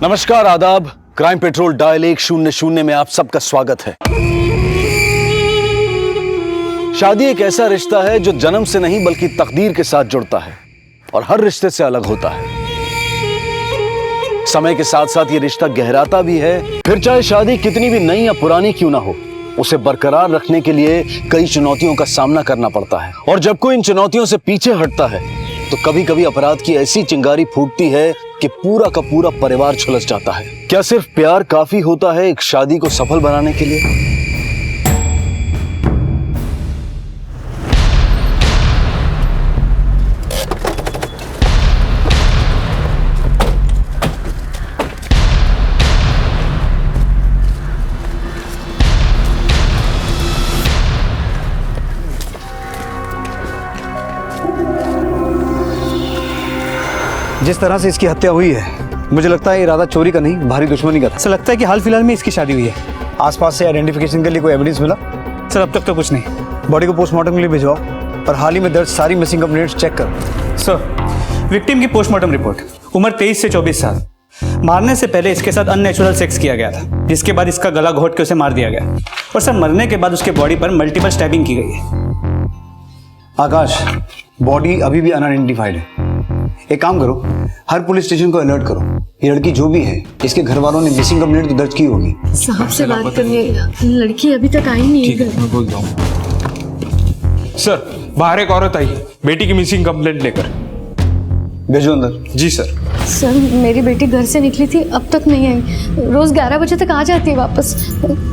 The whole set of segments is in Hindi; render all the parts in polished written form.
नमस्कार, आदाब। क्राइम पेट्रोल डायल 100 में आप सबका स्वागत है। शादी एक ऐसा रिश्ता है जो जन्म से नहीं बल्कि तकदीर के साथ जुड़ता है और हर रिश्ते से अलग होता है। समय के साथ साथ ये रिश्ता गहराता भी है। फिर चाहे शादी कितनी भी नई या पुरानी क्यों ना हो, उसे बरकरार रखने के लिए कई चुनौतियों का सामना करना पड़ता है। और जब कोई इन चुनौतियों से पीछे हटता है तो कभी कभी अपराध की ऐसी चिंगारी फूटती है कि पूरा का पूरा परिवार झुलस जाता है। क्या सिर्फ प्यार काफी होता है एक शादी को सफल बनाने के लिए? जिस तरह से इसकी हत्या हुई है, मुझे लगता है इरादा चोरी का नहीं, भारी दुश्मनी का था। सर लगता है कि हाल फिलहाल में इसकी शादी हुई है। आसपास से आइडेंटिफिकेशन के लिए कोई एविडेंस मिला? सर अब तक तो कुछ नहीं। बॉडी को पोस्टमार्टम के लिए भिजवाओ और हाल ही में दर्ज सारी मिसिंग कंप्लेंट्स चेक करो। सर विक्टिम की पोस्टमार्टम रिपोर्ट, उम्र 23 से 24 साल। मारने से पहले इसके साथ अननेचुरल सेक्स किया गया था, जिसके बाद इसका गला घोट के उसे मार दिया गया। और सर मरने के बाद उसके बॉडी पर मल्टीपल स्टैबिंग की गई है। आकाश, बॉडी अभी भी अनआइडेंटिफाइड है। एक काम करो, हर पुलिस स्टेशन को अलर्ट करो। ये लड़की जो भी है, इसके घर वालों ने मिसिंग कंप्लेंट तो दर्ज की होगी। साहब से बात करने, लड़की अभी तक आई नहीं है। मैं बोल रहा हूँ। सर बाहर एक औरत आई है बेटी की मिसिंग कंप्लेंट लेकर। भेजो अंदर। जी सर। सर मेरी बेटी घर से निकली थी, अब तक नहीं आई। रोज 11 बजे तक आ जाती है वापस।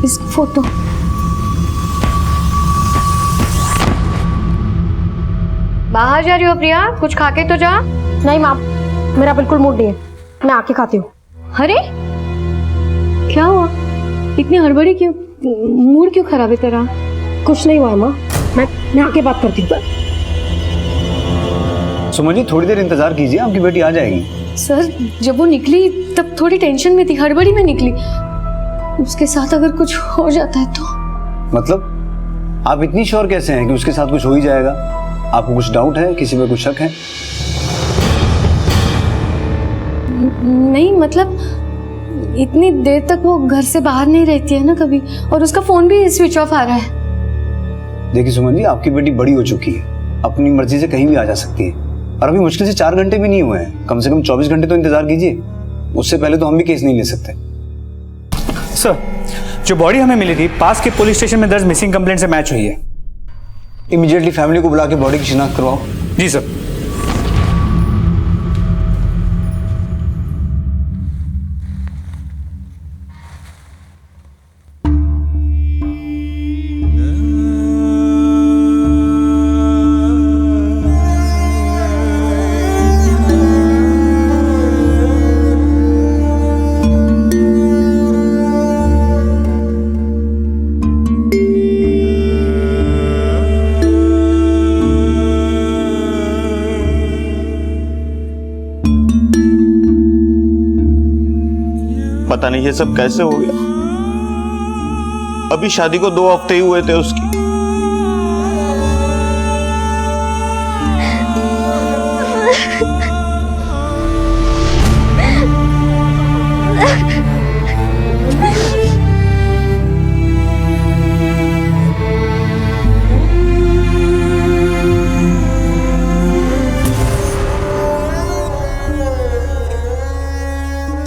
इस फोटो। बाहर जा रही हो प्रिया? कुछ खा के तो जा। नहीं माँ, मेरा बिल्कुल मूड नहीं है, मैं आके खाती हूँ। अरे क्या हुआ, इतनी हड़बड़ी क्यों? मूड क्यों खराब है तेरा? कुछ नहीं हुआ है माँ, मैं आके बात करती हूँ। सुमन जी, थोड़ी देर इंतजार कीजिए, आपकी बेटी आ जाएगी। सर जब वो निकली तब थोड़ी टेंशन में थी, हड़बड़ी में निकली। उसके साथ अगर कुछ हो जाता है तो? मतलब आप इतनी श्योर कैसे हैं कि उसके साथ कुछ हो ही जाएगा? आपको कुछ डाउट है, किसी पे कुछ शक है? नहीं मतलब इतनी देर तक वो घर से बाहर नहीं रहती है ना कभी, और उसका फोन भी स्विच ऑफ आ रहा है। देखिए सुमन जी, आपकी बेटी बड़ी हो चुकी है, अपनी मर्जी से कहीं भी आ जा सकती है। और अभी मुश्किल से 4 घंटे भी नहीं हुए हैं, कम से कम 24 घंटे तो इंतजार कीजिए। उससे पहले तो हम भी केस नहीं ले सकते। सर जो बॉडी हमें मिली थी पास के पुलिस स्टेशन में दर्ज मिसिंग कंप्लेंट से मैच हुई है। इमीडिएटली फैमिली को बुला के बॉडी की शिनाख्त करवाओ। जी सर। पता नहीं ये सब कैसे हो गया। अभी शादी को 2 हफ्ते ही हुए थे उसकी।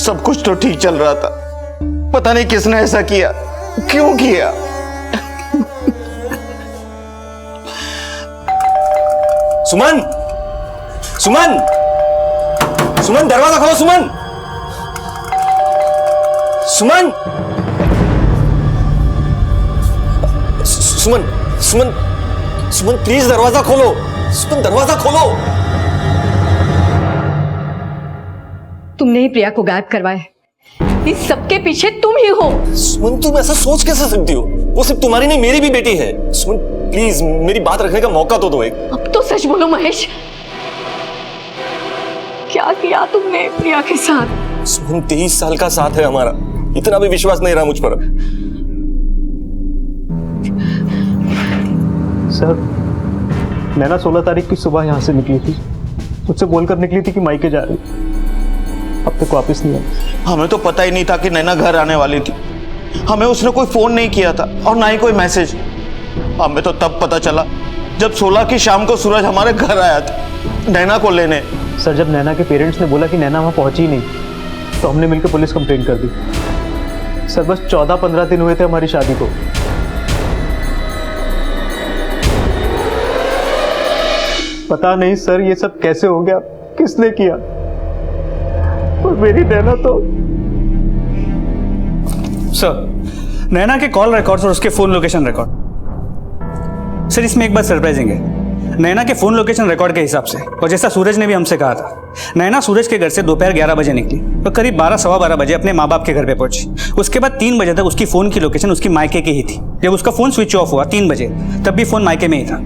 सब कुछ तो ठीक चल रहा था, पता नहीं किसने ऐसा किया, क्यों किया। सुमन, सुमन, सुमन दरवाजा खोलो। सुमन, सुमन, सुमन, सुमन, सुमन प्लीज दरवाजा खोलो। सुमन दरवाजा खोलो। तुमने ही प्रिया को गायब करवाया। इस सबके पीछे तुम ही हो। सुमन तुम ऐसा सोच कैसे सकती हो? वो सिर्फ तुम्हारी नहीं मेरी भी बेटी है। सुमन प्लीज मेरी बात रखने का मौका तो दो एक। अब तो सच बोलो महेश, क्या किया तुमने प्रिया के साथ? सुमन 23 साल का साथ है हमारा, इतना भी विश्वास नहीं रहा मुझ पर। सर नैना 16 तारीख की सुबह यहाँ से निकली थी, मुझसे बोलकर निकली थी कि मायके जा रही, अब तक वापस नहीं आई। हमें तो पता ही नहीं था कि नैना घर आने वाली थी। हमें उसने कोई फोन नहीं किया था और ना ही कोई मैसेज। हमें तो तब पता चला जब 16 की शाम को सूरज हमारे घर आया था नैना को लेने। सर जब नैना के पेरेंट्स ने बोला कि नैना वहाँ पहुंची ही नहीं, तो हमने मिलकर पुलिस कंप्लेंट कर दी। सर बस 14-15 दिन हुए थे हमारी शादी को। पता नहीं सर ये सब कैसे हो गया, किसने किया, और मेरी नैना तो। सर नैना के कॉल रिकॉर्ड्स और उसके फोन लोकेशन रिकॉर्ड। सर इसमें एक बात सरप्राइजिंग है, नैना के फोन लोकेशन रिकॉर्ड के हिसाब से और जैसा सूरज ने भी हमसे कहा था, नैना सूरज के घर से दोपहर 11 बजे निकली और करीब 12-12:15 बजे अपने माँ बाप के घर पे पहुंची। उसके बाद 3 बजे तक उसकी फोन की लोकेशन उसकी मायके की ही थी। जब उसका फोन स्विच ऑफ हुआ 3 बजे, तब भी फोन मायके में ही था।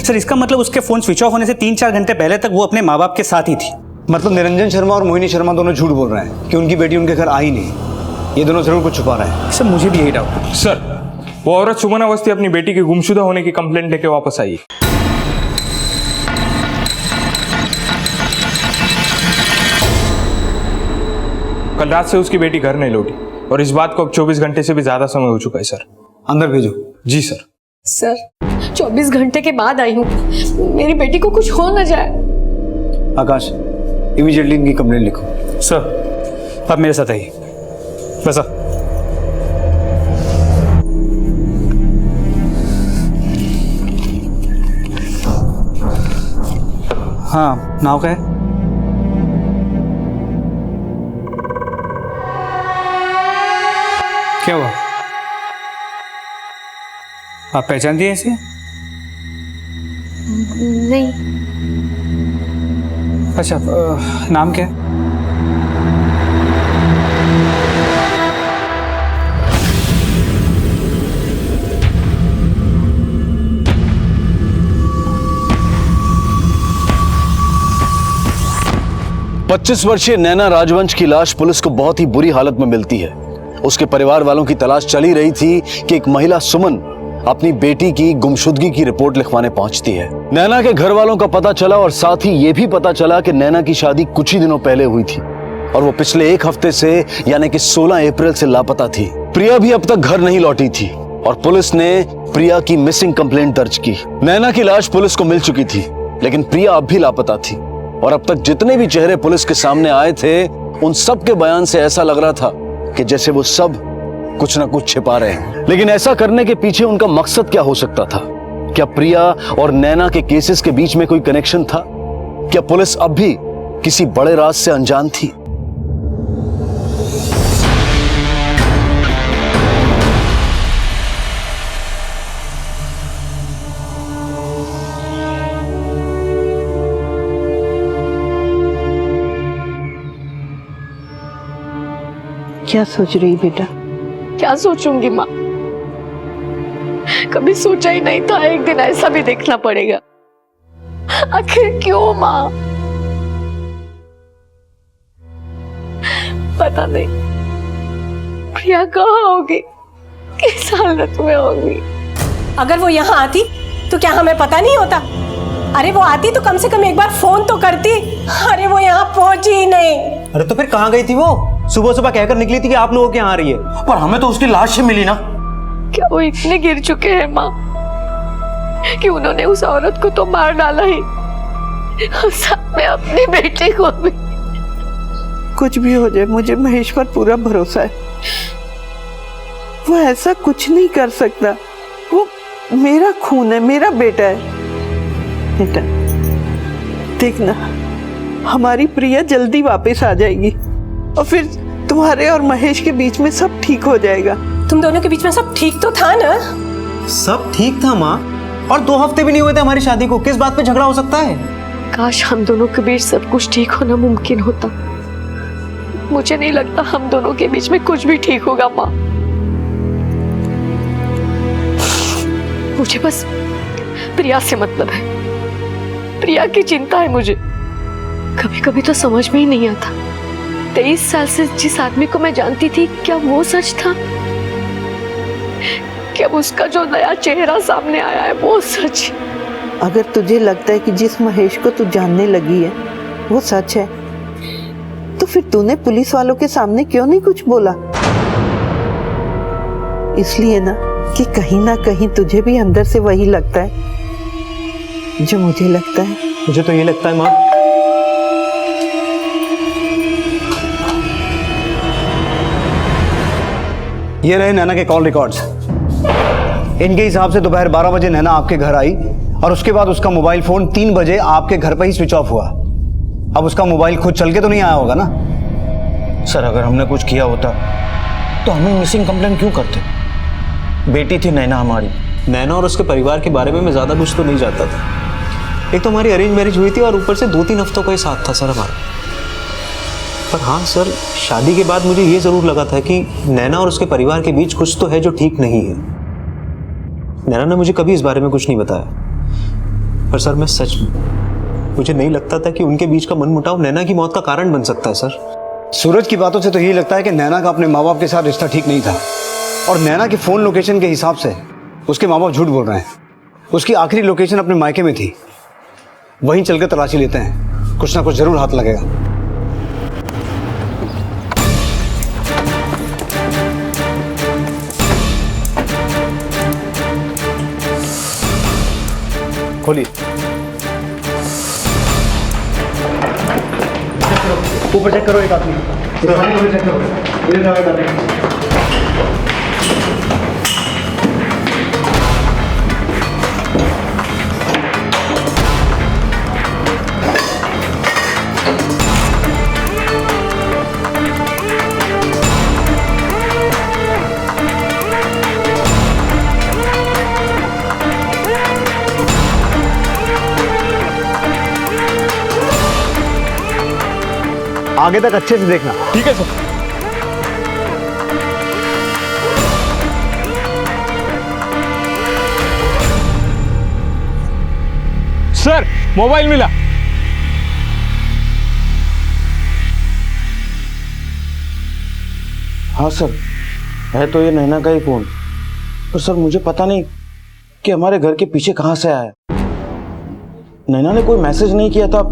सर इसका मतलब उसके फोन स्विच ऑफ होने से 3-4 घंटे पहले तक वो अपने माँ बाप के साथ ही थी। मतलब निरंजन शर्मा और मोहिनी शर्मा दोनों झूठ बोल रहे हैं कि उनकी बेटी उनके घर आई नहीं। ये दोनों जरूर कुछ छुपा रहे हैं। सर मुझे भी यही डाउट है। सर वो औरत सुमन अवस्थी अपनी बेटी के गुमशुदा होने की कंप्लेंट लेके वापस आई। कल रात से उसकी बेटी घर नहीं लौटी और इस बात को अब 24 घंटे से भी ज्यादा समय हो चुका है सर। अंदर भेजो। जी सर। सर 24 घंटे के बाद आई हूँ, मेरी बेटी को कुछ हो ना जाए। आकाश इमीडिएटली इनकी कंप्लेंट लिखो। सर आप मेरे साथ आइए। बस हाँ नाव क्या है? क्या हुआ? आप पहचानती हैं इसे? नहीं। अच्छा नाम क्या है? पच्चीस वर्षीय नैना राजवंश की लाश पुलिस को बहुत ही बुरी हालत में मिलती है। उसके परिवार वालों की तलाश चल ही रही थी कि एक महिला सुमन अपनी बेटी की गुमशुदगी की रिपोर्ट लिखवाने पहुंचती है। नैना के घर वालों का पता चला और साथ ही यह भी पता चला कि नैना की शादी कुछ ही दिनों पहले हुई थी और वो पिछले 1 हफ्ते से यानी कि 16 अप्रैल से लापता थी। प्रिया भी अब तक घर नहीं लौटी थी और पुलिस ने प्रिया की मिसिंग कंप्लेंट दर्ज की। नैना की लाश पुलिस को मिल चुकी थी, लेकिन प्रिया अब भी लापता थी और अब तक जितने भी चेहरे पुलिस के सामने आए थे, उन सब के बयान से ऐसा लग रहा था कि जैसे वो सब कुछ ना कुछ छिपा रहे हैं। लेकिन ऐसा करने के पीछे उनका मकसद क्या हो सकता था? क्या प्रिया और नैना के केसेस के बीच में कोई कनेक्शन था? क्या पुलिस अब भी किसी बड़े राज से अनजान थी? क्या सोच रही बेटा? क्या सोचूंगी माँ, कभी सोचा ही नहीं था एक दिन ऐसा भी देखना पड़ेगा। आखिर क्यों माँ? पता नहीं प्रिया कहाँ होगी, किस हालत में होगी। अगर वो यहाँ आती तो क्या हमें पता नहीं होता? अरे वो आती तो कम से कम एक बार फोन तो करती। अरे वो यहाँ पहुंची ही नहीं। अरे तो फिर कहाँ गई थी वो? सुबह सुबह कहकर निकली थी कि आप लोगों के यहाँ आ रही है, पर हमें तो उसकी लाश ही मिली ना। क्या वो इतने गिर चुके हैं माँ कि उन्होंने उस औरत को तो मार डाला ही, साथ में अपनी बेटी को भी। कुछ भी हो जाए मुझे महेश पर पूरा भरोसा है। वो ऐसा कुछ नहीं कर सकता। वो मेरा खून है, मेरा बेटा है। बेटा देखना, हमारी प्रिया जल्दी वापस आ जाएगी और फिर तुम्हारे और महेश के बीच में सब ठीक हो जाएगा। तुम दोनों के बीच में सब ठीक तो था ना? सब ठीक था माँ, और 2 हफ्ते भी नहीं हुए थे हमारी शादी को, किस बात पे झगड़ा हो सकता है? काश हम दोनों के बीच सब कुछ ठीक होना मुमकिन होता। मुझे नहीं लगता हम दोनों के बीच में कुछ भी ठीक होगा माँ। मुझे बस प्रिया से मतलब है, प्रिया की चिंता है मुझे। कभी कभी तो समझ में ही नहीं आता, 23 साल से जिस आदमी को मैं जानती थी, क्या वो सच था? क्या उसका जो नया चेहरा सामने आया है वो सच? अगर तुझे लगता है कि जिस महेश को तू जानने लगी है वो सच है, तो फिर तूने पुलिस वालों के सामने क्यों नहीं कुछ बोला? इसलिए ना कि कहीं ना कहीं तुझे भी अंदर से वही लगता है जो मुझे लगता है। मुझे तो ये लगता है माँ, ये रहे नैना के कॉल रिकॉर्ड्स। इनके हिसाब से दोपहर 12 बजे नैना आपके घर आई और उसके बाद उसका मोबाइल फोन 3 बजे आपके घर पर ही स्विच ऑफ हुआ। अब उसका मोबाइल खुद चल के तो नहीं आया होगा ना? सर अगर हमने कुछ किया होता तो हमें मिसिंग कंप्लेंट क्यों करते? बेटी थी नैना हमारी। नैना और उसके परिवार के बारे में मैं ज़्यादा कुछ तो नहीं जानता था। एक तो हमारी अरेंज मैरिज हुई थी और ऊपर से 2-3 हफ्तों का ही साथ था सर हमारा। पर हाँ सर, शादी के बाद मुझे ये ज़रूर लगा था कि नैना और उसके परिवार के बीच कुछ तो है जो ठीक नहीं है। नैना ने मुझे कभी इस बारे में कुछ नहीं बताया, पर सर मैं सच में मुझे नहीं लगता था कि उनके बीच का मनमुटाव नैना की मौत का कारण बन सकता है सर। सूरज की बातों से तो यही लगता है कि नैना का अपने माँ बाप के साथ रिश्ता ठीक नहीं था और नैना के फोन लोकेशन के हिसाब से उसके माँ बाप झूठ बोल रहे हैं। उसकी आखिरी लोकेशन अपने मायके में थी, वहीं चलकर तलाशी लेते हैं, कुछ ना कुछ जरूर हाथ लगेगा। खोलिए। ऊपर चेक करो, एक आदमी चेक करो। आगे तक अच्छे से देखना। ठीक है सर। सर मोबाइल मिला। हाँ सर, है तो ये नैना का ही फोन, पर सर मुझे पता नहीं कि हमारे घर के पीछे कहाँ से आया। नैना ने कोई मैसेज नहीं किया था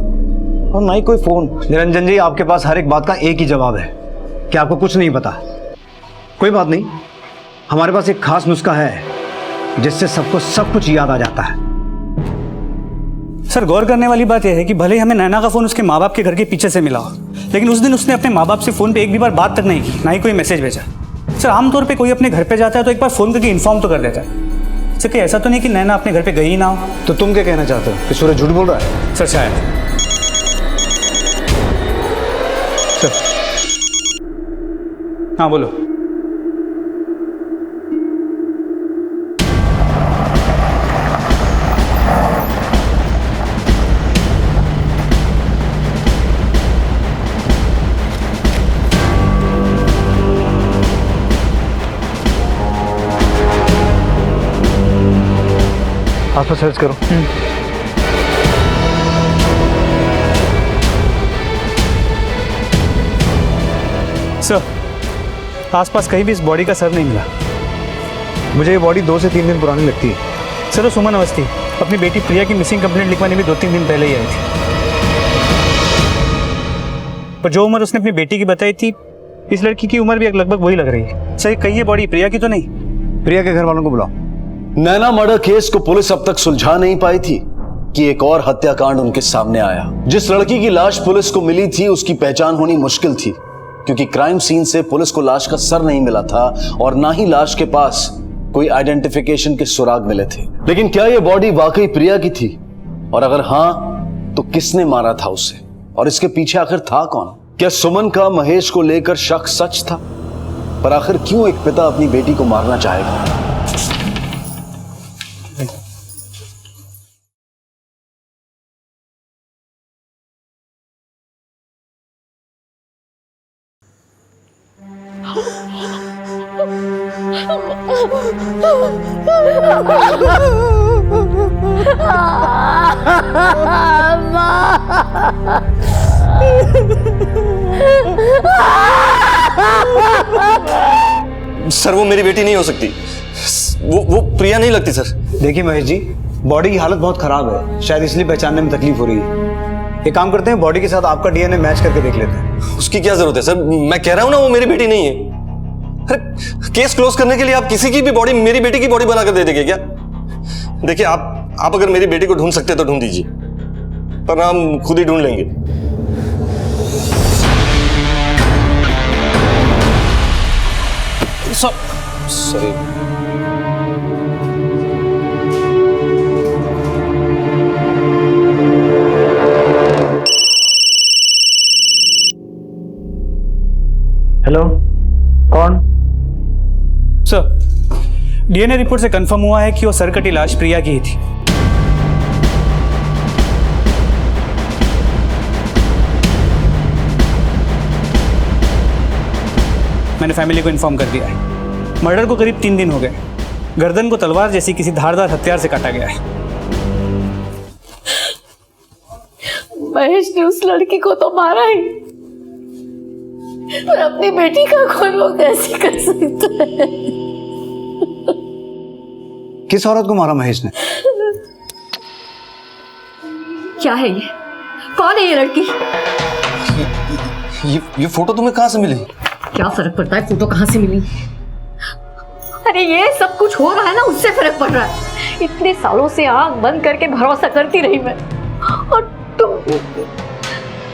और ना ही कोई फोन। निरंजन जी, आपके पास हर एक बात का एक ही जवाब है कि आपको कुछ नहीं पता। कोई बात नहीं, हमारे पास एक खास नुस्खा है जिससे सबको सब कुछ याद आ जाता है। सर गौर करने वाली बात यह है कि भले ही हमें नैना का फोन उसके माँ बाप के घर के पीछे से मिला हो, लेकिन उस दिन उसने अपने माँ बाप से फोन पे एक भी बार बात तक नहीं की, ना ही कोई मैसेज भेजा। सर आमतौर पे कोई अपने घर पे जाता है तो एक बार फोन करके इन्फॉर्म तो कर देता है। सर कहीं ऐसा तो नहीं कि नैना अपने घर पे गई ही ना हो? तो तुम क्या कहना चाहते हो कि सूरज झूठ बोल रहा है? सर शायद। हाँ बोलो। आसपास सर्च करो। सर आसपास कहीं भी इस बॉडी का सर नहीं मिला। मुझे ये बॉडी 2 से 3 दिन पुरानी लगती है। सर वो सुमन अवस्थी अपनी बेटी प्रिया की मिसिंग कंप्लेंट लिखवाने में 2-3 दिन पहले ही आई थी, पर जो उम्र उसने अपनी बेटी की बताई थी, इस लड़की की उम्र भी लगभग वही लग रही है। सर कहीं ये बॉडी प्रिया की तो नहीं? प्रिया के घर वालों को बुलाओ। नैना मर्डर केस को पुलिस अब तक सुलझा नहीं पाई थी कि एक और हत्याकांड उनके सामने आया। जिस लड़की की लाश पुलिस को मिली थी उसकी पहचान होनी मुश्किल थी, क्योंकि क्राइम सीन से पुलिस को लाश का सर नहीं मिला था और ना ही लाश के पास कोई आइडेंटिफिकेशन के सुराग मिले थे। लेकिन क्या यह बॉडी वाकई प्रिया की थी? और अगर हां तो किसने मारा था उसे? और इसके पीछे आखिर था कौन? क्या सुमन का महेश को लेकर शक सच था? पर आखिर क्यों एक पिता अपनी बेटी को मारना चाहेगा? सर वो मेरी बेटी नहीं हो सकती, वो प्रिया नहीं लगती सर। देखिए महेश जी, बॉडी की हालत बहुत खराब है, शायद इसलिए पहचानने में तकलीफ हो रही है। एक काम करते हैं, बॉडी के साथ आपका डीएनए मैच करके देख लेते हैं। उसकी क्या जरूरत है सर? मैं कह रहा हूं ना वो मेरी बेटी नहीं है। अरे केस क्लोज करने के लिए आप किसी की भी बॉडी, मेरी बेटी की बॉडी बनाकर दे देंगे क्या? देखिए आप अगर मेरी बेटी को ढूंढ सकते तो ढूंढ दीजिए, पर हम खुद ही ढूंढ लेंगे। सॉरी। हेलो, कौन? सर, डीएनए रिपोर्ट से कंफर्म हुआ है कि वो सर कटी लाश प्रिया की ही थी। मैंने फैमिली को इन्फॉर्म कर दिया है। मर्डर को करीब 3 दिन हो गए। गर्दन को तलवार जैसी किसी धारदार हथियार से काटा गया है। महेश ने उस लड़की को तो मारा ही, पर अपनी बेटी का खून वो कैसे कर सकता है? किस औरत को मारा महेश ने? क्या है ये? कौन है ये लड़की? ये फोटो तुम्हें कहां से मिली? क्या फर्क पड़ता है फोटो कहां से मिली? अरे ये सब कुछ हो रहा है ना, उससे फर्क पड़ रहा है। इतने सालों से आंख बंद करके भरोसा करती रही मैं, और तुम,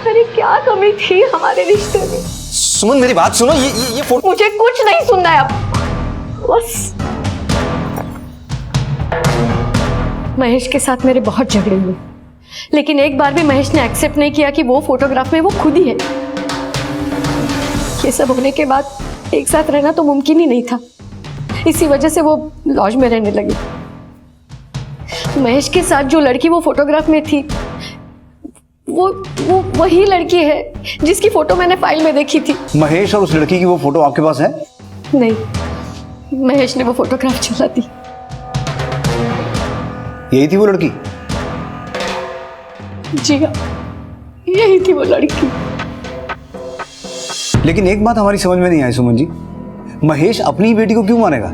अरे क्या कमी थी हमारे रिश्ते में? सुमन मेरी बात सुनो, ये फोटो। मुझे कुछ नहीं सुनना है अब, बस। महेश के साथ मेरे बहुत झगड़े हुए, लेकिन एक बार भी महेश ने एक्सेप्ट नहीं किया कि वो फोटोग्राफ में वो खुद ही है। ये सब होने के बाद एक साथ रहना तो मुमकिन ही नहीं था। इसी वजह से वो लॉज में रहने लगी। महेश के साथ जो लड़की वो फोटोग्राफ में थी, वो वही लड़की है जिसकी फोटो मैंने फाइल में देखी थी। महेश और उस लड़की की वो फोटो आपके पास है? नहीं, महेश ने वो फोटोग्राफ चला दी। यही थी वो लड़की? जी हाँ, यही थी वो लड़की। लेकिन एक बात हमारी समझ में नहीं आई सुमन जी, महेश अपनी बेटी को क्यों मारेगा?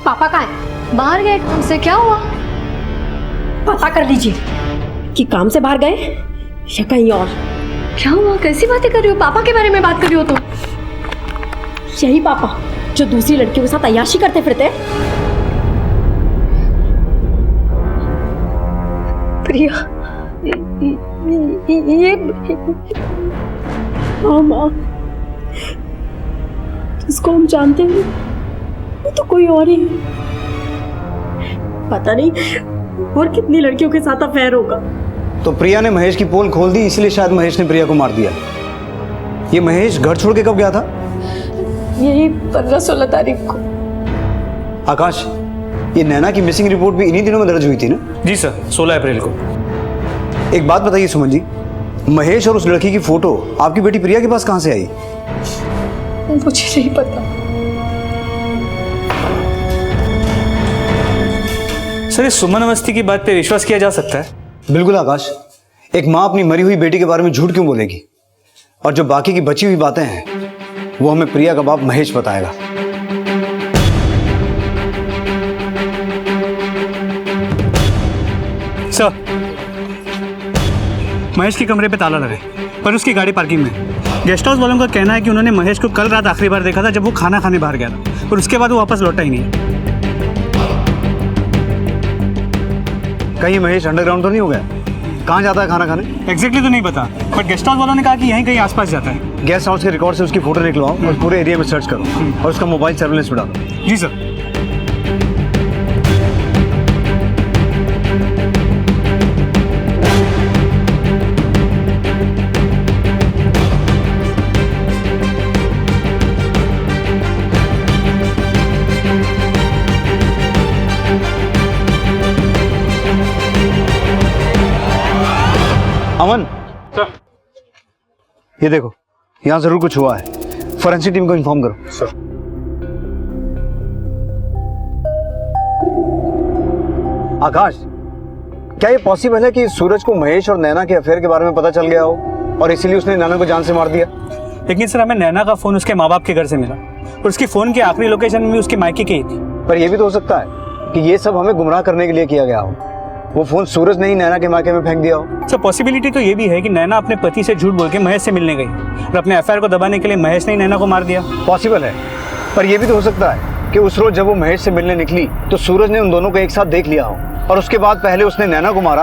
पापा कहाँ है? बाहर गए काम से। क्या हुआ? पता कर लीजिए कि काम से बाहर गए या कहीं और। क्या हुआ? कैसी बातें कर रही हो? पापा के बारे में बात कर रही हो तुम? यही पापा जो दूसरी लड़कियों के साथ अय्याशी करते फिरते। प्रिया, ये माँ, जिसको हम जानते हैं वो तो कोई और ही है। पता नहीं और कितनी लड़कियों के साथ अफेयर होगा। तो प्रिया ने महेश की पोल खोल दी, इसलिए शायद महेश ने प्रिया को मार दिया। ये महेश घर छोड़ के कब गया था? यही 15-16 तारीख को। आकाश, ये नैना की मिसिंग रिपोर्ट भी इन्हीं दिनों में दर्ज हुई थी ना? जी सर, 16 अप्रैल को। एक बात बताइए सुमन जी, महेश और उस लड़की की फोटो आपकी बेटी प्रिया के पास कहां से आई? मुझे नहीं पता सर। इस सुमन अवस्थी की बात पे विश्वास किया जा सकता है? बिल्कुल आकाश, एक माँ अपनी मरी हुई बेटी के बारे में झूठ क्यों बोलेगी? और जो बाकी की बची हुई बातें हैं वो हमें प्रिया का बाप महेश बताएगा। सर, महेश के कमरे पे ताला लगा है, पर उसकी गाड़ी पार्किंग में। गेस्ट हाउस वालों का कहना है कि उन्होंने महेश को कल रात आखिरी बार देखा था जब वो खाना खाने बाहर गया था, और उसके बाद वो वापस लौटा ही नहीं। कहीं महेश अंडरग्राउंड तो नहीं हो गया? कहाँ जाता है खाना खाने? एग्जैक्टली तो नहीं पता, बट गेस्ट हाउस वालों ने कहा कि यहीं कहीं आसपास जाता है। गेस्ट हाउस के रिकॉर्ड से उसकी फोटो निकलवाओ और पूरे एरिया में सर्च करो और उसका मोबाइल सर्विलेंस पे डालो। जी सर। अमन सर, ये देखो, यहाँ जरूर कुछ हुआ है। फोरेंसिक टीम को इन्फॉर्म करो। सर। आकाश, क्या ये पॉसिबल है कि सूरज को महेश और नैना के अफेयर के बारे में पता चल गया हो और इसीलिए उसने नैना को जान से मार दिया? लेकिन सर, हमें नैना का फोन उसके माँ बाप के घर से मिला और उसकी फोन की आखिरी लोकेशन भी उसके मायके की ही थी। पर यह भी तो हो सकता है कि ये सब हमें गुमराह करने के लिए किया गया हो। वो फोन सूरज ने ही नैना के मायके में फेंक दिया हो। सर पॉसिबिलिटी तो ये भी है कि नैना अपने पति से झूठ बोल के महेश से मिलने गई और अपने एफआईआर को दबाने के लिए महेश ने ही नैना को मार दिया। पॉसिबल है, पर यह भी तो हो सकता है कि उस रोज जब वो महेश से मिलने निकली तो सूरज ने उन दोनों को एक साथ देख लिया हो और उसके बाद पहले उसने नैना को मारा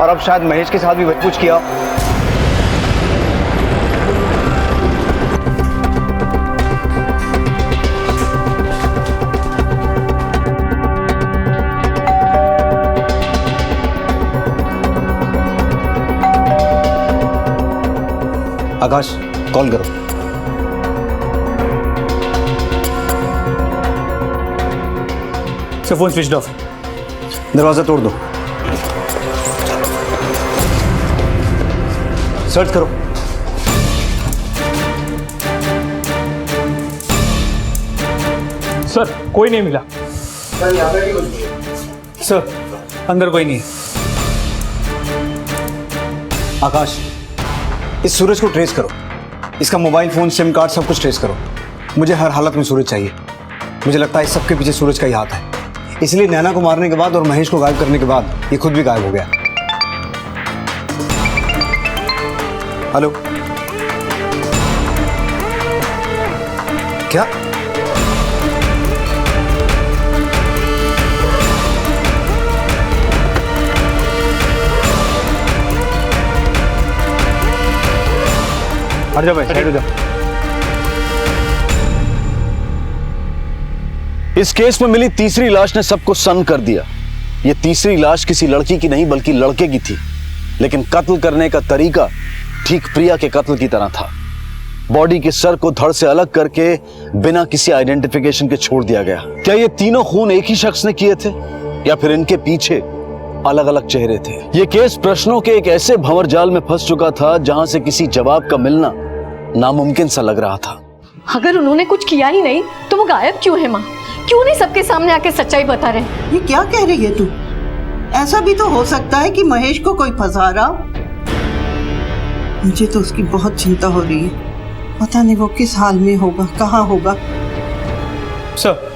और अब शायद महेश के साथ भी कुछ किया हो। आकाश, कॉल करो। सर फोन स्विच ऑफ है। दरवाजा तोड़ दो। सर्च करो। सर कोई नहीं मिला। सर अंदर कोई नहीं है। आकाश, इस सूरज को ट्रेस करो। इसका मोबाइल फोन, सिम कार्ड, सब कुछ ट्रेस करो। मुझे हर हालत में सूरज चाहिए। मुझे लगता है इस सबके पीछे सूरज का ही हाथ है। इसलिए नैना को मारने के बाद और महेश को गायब करने के बाद ये खुद भी गायब हो गया। हेलो, क्या? हट जाओ भाई, साइड हो जाओ। इस केस में मिली तीसरी लाश ने सबको सन्न कर दिया। यह तीसरी लाश किसी लड़की की नहीं बल्कि लड़के की थी, लेकिन कत्ल करने का तरीका ठीक प्रिया के कत्ल की तरह था। बॉडी के सर को धड़ से अलग करके बिना किसी आइडेंटिफिकेशन के छोड़ दिया गया। क्या ये तीनों खून एक ही शख्स ने किए थे या फिर इनके पीछे अलग अलग चेहरे थे? ये केस प्रश्नों के एक ऐसे भंवर जाल में फंस चुका था जहां से किसी जवाब का मिलना नामुमकिन सा लग रहा था। अगर उन्होंने कुछ किया ही नहीं तो वो गायब क्यों है माँ? क्यों नहीं सबके सामने आके सच्चाई बता रहे? ये क्या कह रही है तू? ऐसा भी तो हो सकता है कि महेश को कोई फंसा रहा। मुझे तो उसकी बहुत चिंता हो रही है। पता नहीं वो किस हाल में होगा, कहाँ होगा। सर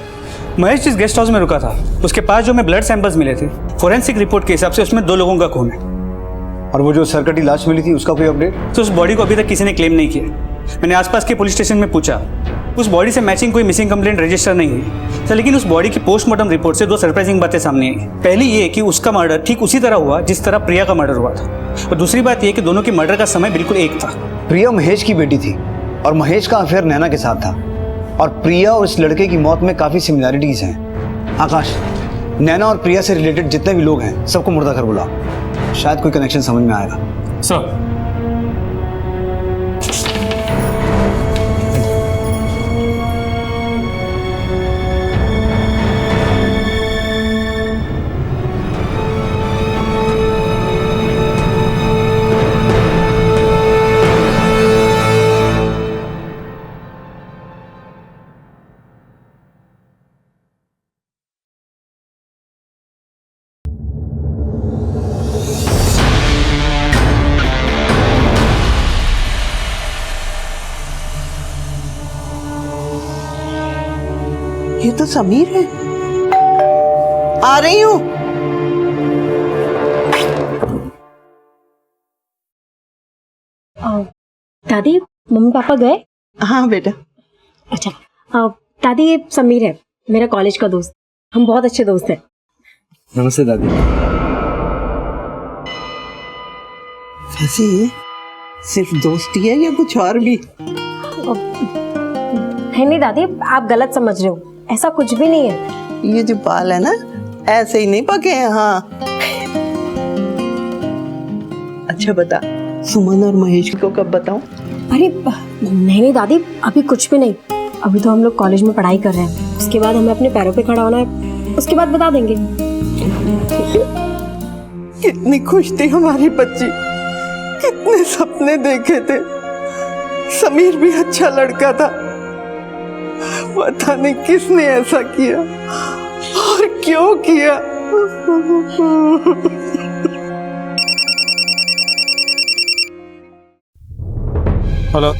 महेश जिस गेस्ट हाउस में रुका था उसके पास जो हमें ब्लड सैंपल्स मिले थे, फोरेंसिक रिपोर्ट के हिसाब से उसमें 2 लोगों का खून है। और वो जो सरकटी लाश मिली थी उसका कोई अपडेट? तो उस बॉडी को अभी तक किसी ने क्लेम नहीं किया। मैंने आसपास के पुलिस स्टेशन में पूछा, उस बॉडी से मैचिंग कोई मिसिंग कंप्लेंट रजिस्टर नहीं हुई। सर लेकिन उस बॉडी की पोस्टमार्टम रिपोर्ट से 2 सरप्राइजिंग बातें सामने आई। पहली ये कि उसका मर्डर ठीक उसी तरह हुआ जिस तरह प्रिया का मर्डर हुआ था, और दूसरी बात ये कि दोनों के मर्डर का समय बिल्कुल एक था। प्रिया महेश की बेटी थी और महेश का अफेयर नैना के साथ था, और प्रिया और इस लड़के की मौत में काफी सिमिलैरिटीज हैं। आकाश, नैना और प्रिया से रिलेटेड जितने भी लोग हैं सबको मुर्दा कर बुला, शायद कोई कनेक्शन समझ में आएगा। सर ये तो समीर है। आ रही हूँ। दादी मम्मी पापा गए? हाँ बेटा। अच्छा दादी ये समीर है, मेरा कॉलेज का दोस्त। हम बहुत अच्छे दोस्त हैं। नमस्ते दादी। वैसे सिर्फ दोस्ती है या कुछ और भी? नहीं दादी, आप गलत समझ रहे हो, ऐसा कुछ भी नहीं है। ये जो बाल है ना, ऐसे ही नहीं पके हैं। हाँ अच्छा बता, सुमन और महेश को कब बताऊं? अरे नहीं दादी, अभी कुछ भी नहीं। अभी तो हम लोग कॉलेज में पढ़ाई कर रहे हैं, उसके बाद हमें अपने पैरों पे खड़ा होना है, उसके बाद बता देंगे। कितनी खुश थी हमारी बच्ची, कितने सपने देखे थे। समीर भी अच्छा लड़का था, पता नहीं किसने ऐसा किया और क्यों किया। हेलो,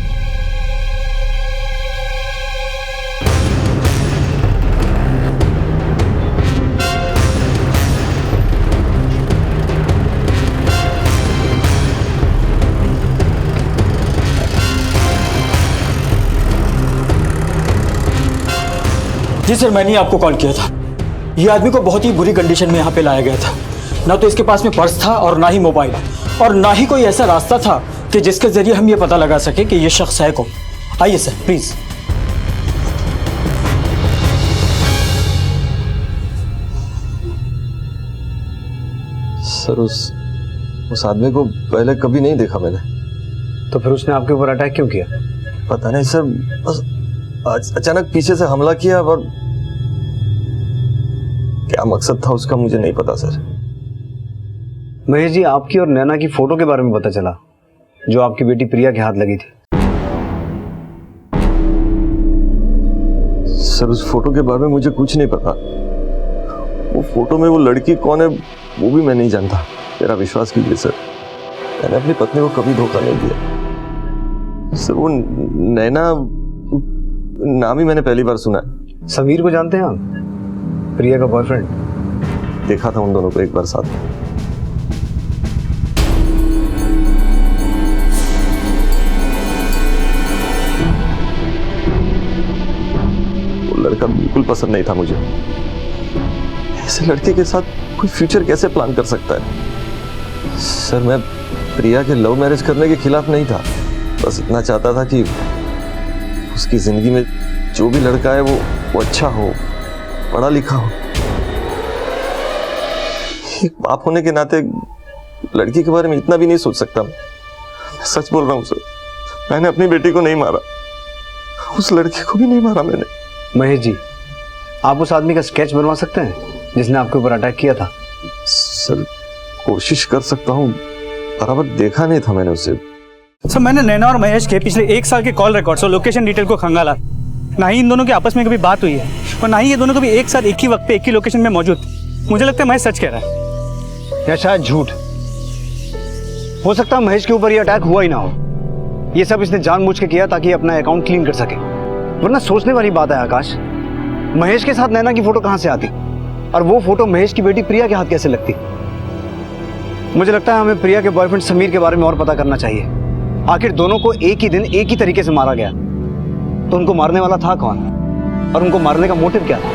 जी सर, मैंने ही आपको कॉल किया था। ये आदमी को बहुत ही बुरी कंडीशन में यहाँ पे लाया गया था। ना तो इसके पास में पर्स था और ना ही मोबाइल, और ना ही कोई ऐसा रास्ता था कि जिसके जरिए हम ये पता लगा सके कि ये शख्स है कौन। आइए सर प्लीज। सर उस आदमी को पहले कभी नहीं देखा मैंने। तो फिर उसने आपके ऊपर अटैक क्यों किया? पता नहीं सर, बस अचानक पीछे से हमला किया, और क्या मकसद था उसका मुझे नहीं पता सर। महेश जी, आपकी और नैना की फोटो के बारे में पता चला जो आपकी बेटी प्रिया के हाथ लगी थी। सर उस फोटो के बारे में मुझे कुछ नहीं पता। वो फोटो में वो लड़की कौन है वो भी मैं नहीं जानता। मेरा विश्वास कीजिए सर, मैंने अपनी पत्नी को कभी धोखा नहीं दिया। सर वो नैना नाम ही मैंने पहली बार सुना है। समीर को जानते हैं आप? प्रिया का बॉयफ्रेंड। देखा था उन दोनों को एक बार साथ में। वो लड़का बिल्कुल पसंद नहीं था मुझे। ऐसे लड़के के साथ कोई फ्यूचर कैसे प्लान कर सकता है? सर मैं प्रिया के लव मैरिज करने के खिलाफ नहीं था, बस इतना चाहता था कि उसकी जिंदगी में जो भी लड़का है वो अच्छा हो, पढ़ा लिखा हो। एक बाप होने के नाते लड़की के बारे में इतना भी नहीं सोच सकता। मैं सच बोल रहा हूँ सर, मैंने अपनी बेटी को नहीं मारा, उस लड़के को भी नहीं मारा मैंने। महेश जी, आप उस आदमी का स्केच बनवा सकते हैं जिसने आपके ऊपर अटैक किया था? सर कोशिश कर सकता हूँ, बराबर देखा नहीं था मैंने उसे। सर मैंने नैना और महेश के पिछले 1 साल के कॉल रिकॉर्ड्स और लोकेशन डिटेल को खंगाला। ना ही इन दोनों के आपस में कभी बात हुई है, और ना ही ये दोनों कभी एक साथ एक ही वक्त पे एक ही लोकेशन में मौजूद थे। मुझे लगता है महेश सच कह रहा है या शायद झूठ। हो सकता है महेश के ऊपर ये अटैक हुआ ही ना हो। ये सब इसने जानबूझ के किया ताकि अपना अकाउंट क्लीन कर सके। वरना सोचने वाली बात है आकाश, महेश के साथ नैना की फोटो कहां से आती, और वो फोटो महेश की बेटी प्रिया के हाथ कैसे लगती? मुझे लगता है हमें प्रिया के बॉयफ्रेंड समीर के बारे में और पता करना चाहिए। आखिर दोनों को एक ही दिन एक ही तरीके से मारा गया, तो उनको मारने वाला था कौन, और उनको मारने का मोटिव क्या था?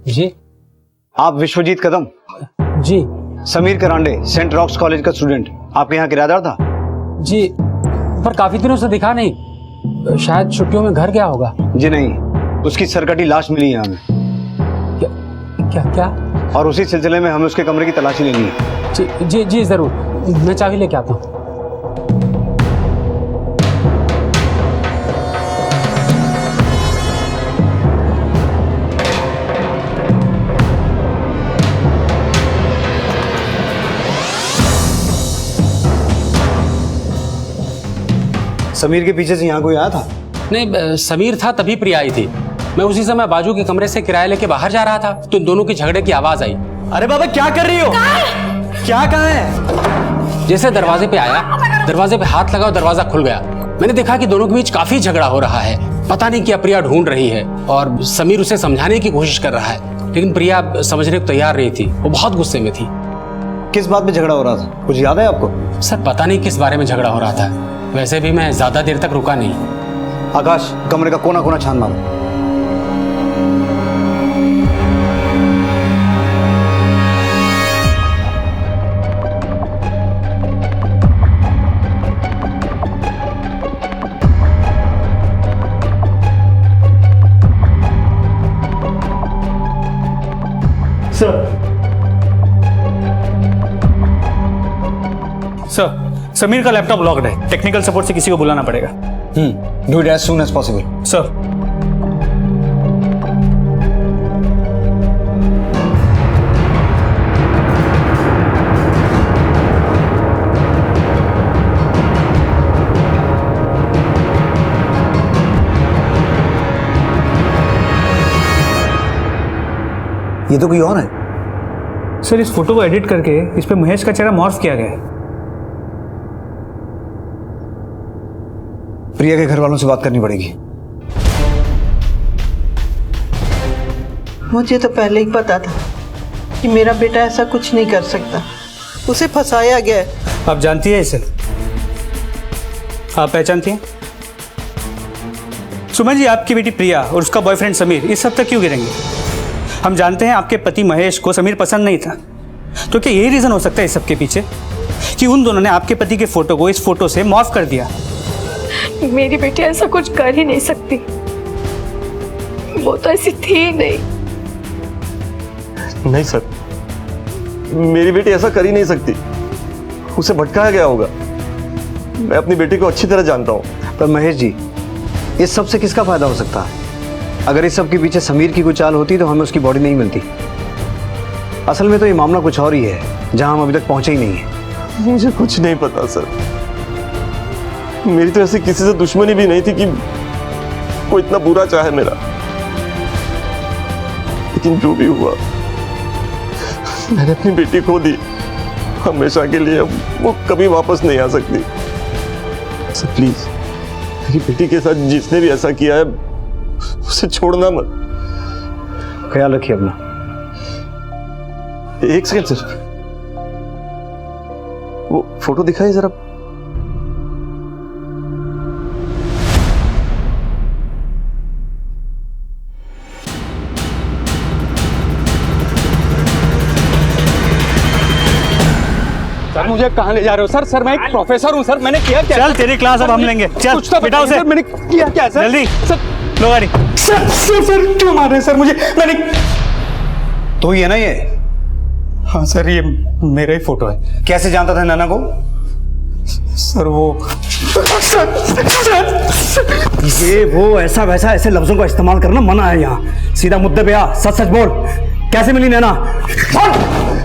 जी आप विश्वजीत कदम? जी। Sameer Karande, Saint rocks college का स्टूडेंट, आपके यहाँ किराएदार था? जी, पर काफी दिनों से दिखा नहीं, शायद छुट्टियों में घर गया होगा। जी नहीं, उसकी सरकटी लाश मिली है हमें। क्या क्या? और उसी सिलसिले में हमें उसके कमरे की तलाशी लेनी है। जी जी जी जरूर, मैं चाबी लेके आता हूँ। समीर के पीछे से यहाँ कोई आया था? नहीं, समीर था तभी प्रिया आई थी। मैं उसी समय बाजू के कमरे से किराया लेके बाहर जा रहा था, तो दोनों की झगड़े की आवाज आई। अरे बाबा क्या कर रही हो? क्या कहा है? जैसे दरवाजे पे आया, दरवाजे पे हाथ लगा और दरवाजा खुल गया। मैंने देखा कि दोनों के बीच काफी झगड़ा हो रहा है। पता नहीं क्या प्रिया ढूंढ रही है, और समीर उसे समझाने की कोशिश कर रहा है, लेकिन प्रिया समझने को तैयार नहीं थी। वो बहुत गुस्से में थी। किस बात पे झगड़ा हो रहा था, कुछ याद है आपको? सर पता नहीं किस बारे में झगड़ा हो रहा था। वैसे भी मैं ज्यादा देर तक रुका नहीं। आकाश, कमरे का कोना कोना छान मारो। सर, समीर का लैपटॉप लॉक्ड है। टेक्निकल सपोर्ट से किसी को बुलाना पड़ेगा। Do it as soon as possible. Sir. ये तो कोई और है। सर इस फोटो को एडिट करके इस पे महेश का चेहरा मॉर्फ किया गया है। प्रिया के घर वालों से बात करनी पड़ेगी। मुझे तो पहले ही पता था कि मेरा बेटा ऐसा कुछ नहीं कर सकता, उसे फंसाया गया है। आप जानती है इसे? आप पहचानती हैं? सुमन जी, आपकी बेटी प्रिया और उसका बॉयफ्रेंड समीर इस सब तक क्यों गिरेंगे? हम जानते हैं आपके पति महेश को समीर पसंद नहीं था, तो क्या यही रीजन हो सकता है इस सब के पीछे कि उन दोनों ने आपके पति के फोटो को इस फोटो से मॉर्फ कर दिया? मेरी बेटी ऐसा कुछ कर ही नहीं सकती, वो तो ऐसी थी ही नहीं। नहीं सर, मेरी बेटी ऐसा कर ही नहीं सकती, उसे भटकाया गया होगा। मैं अपनी बेटी को अच्छी तरह जानता हूं। पर महेश जी, इस सब से किसका फायदा हो सकता है? अगर इस सब के पीछे समीर की कोई चाल होती तो हमें उसकी बॉडी नहीं मिलती। असल में तो ये मामला कुछ और ही है, जहां हम अभी तक पहुंचे ही नहीं है। मुझे कुछ नहीं पता सर, मेरी तो ऐसी किसी से दुश्मनी भी नहीं थी कि कोई इतना बुरा चाहे मेरा। लेकिन जो भी हुआ, मैंने अपनी बेटी खो दी हमेशा के लिए। वो कभी वापस नहीं आ सकती। सर प्लीज, मेरी बेटी के साथ जिसने भी ऐसा किया है उसे छोड़ना मत। ख्याल रखिए अपना। एक सेकंड सर, वो फोटो दिखाइए जरा। सर मुझे कहाँ ले जा रहे हो सर? सर मैं एक प्रोफेसर हूँ सर, मैंने किया क्या? चल तेरी क्लास अब हम लेंगे, चल कुछ तो बेटा उसे। सर, मैंने किया क्या सर? जल्दी सर, लो गाड़ी। सर क्यों मार रहे हैं सर मुझे? मैंने तो ये ना ये? हाँ सर, ये मेरा ही फोटो है। कैसे जानता था नैना को? सर वो ये वो ऐसा वैसा ऐसे लफ्जों का इस्तेमाल करना मना है यहाँ। सीधा मुद्दे पे आ, सच सच बोल, कैसे मिली नैना? बोल।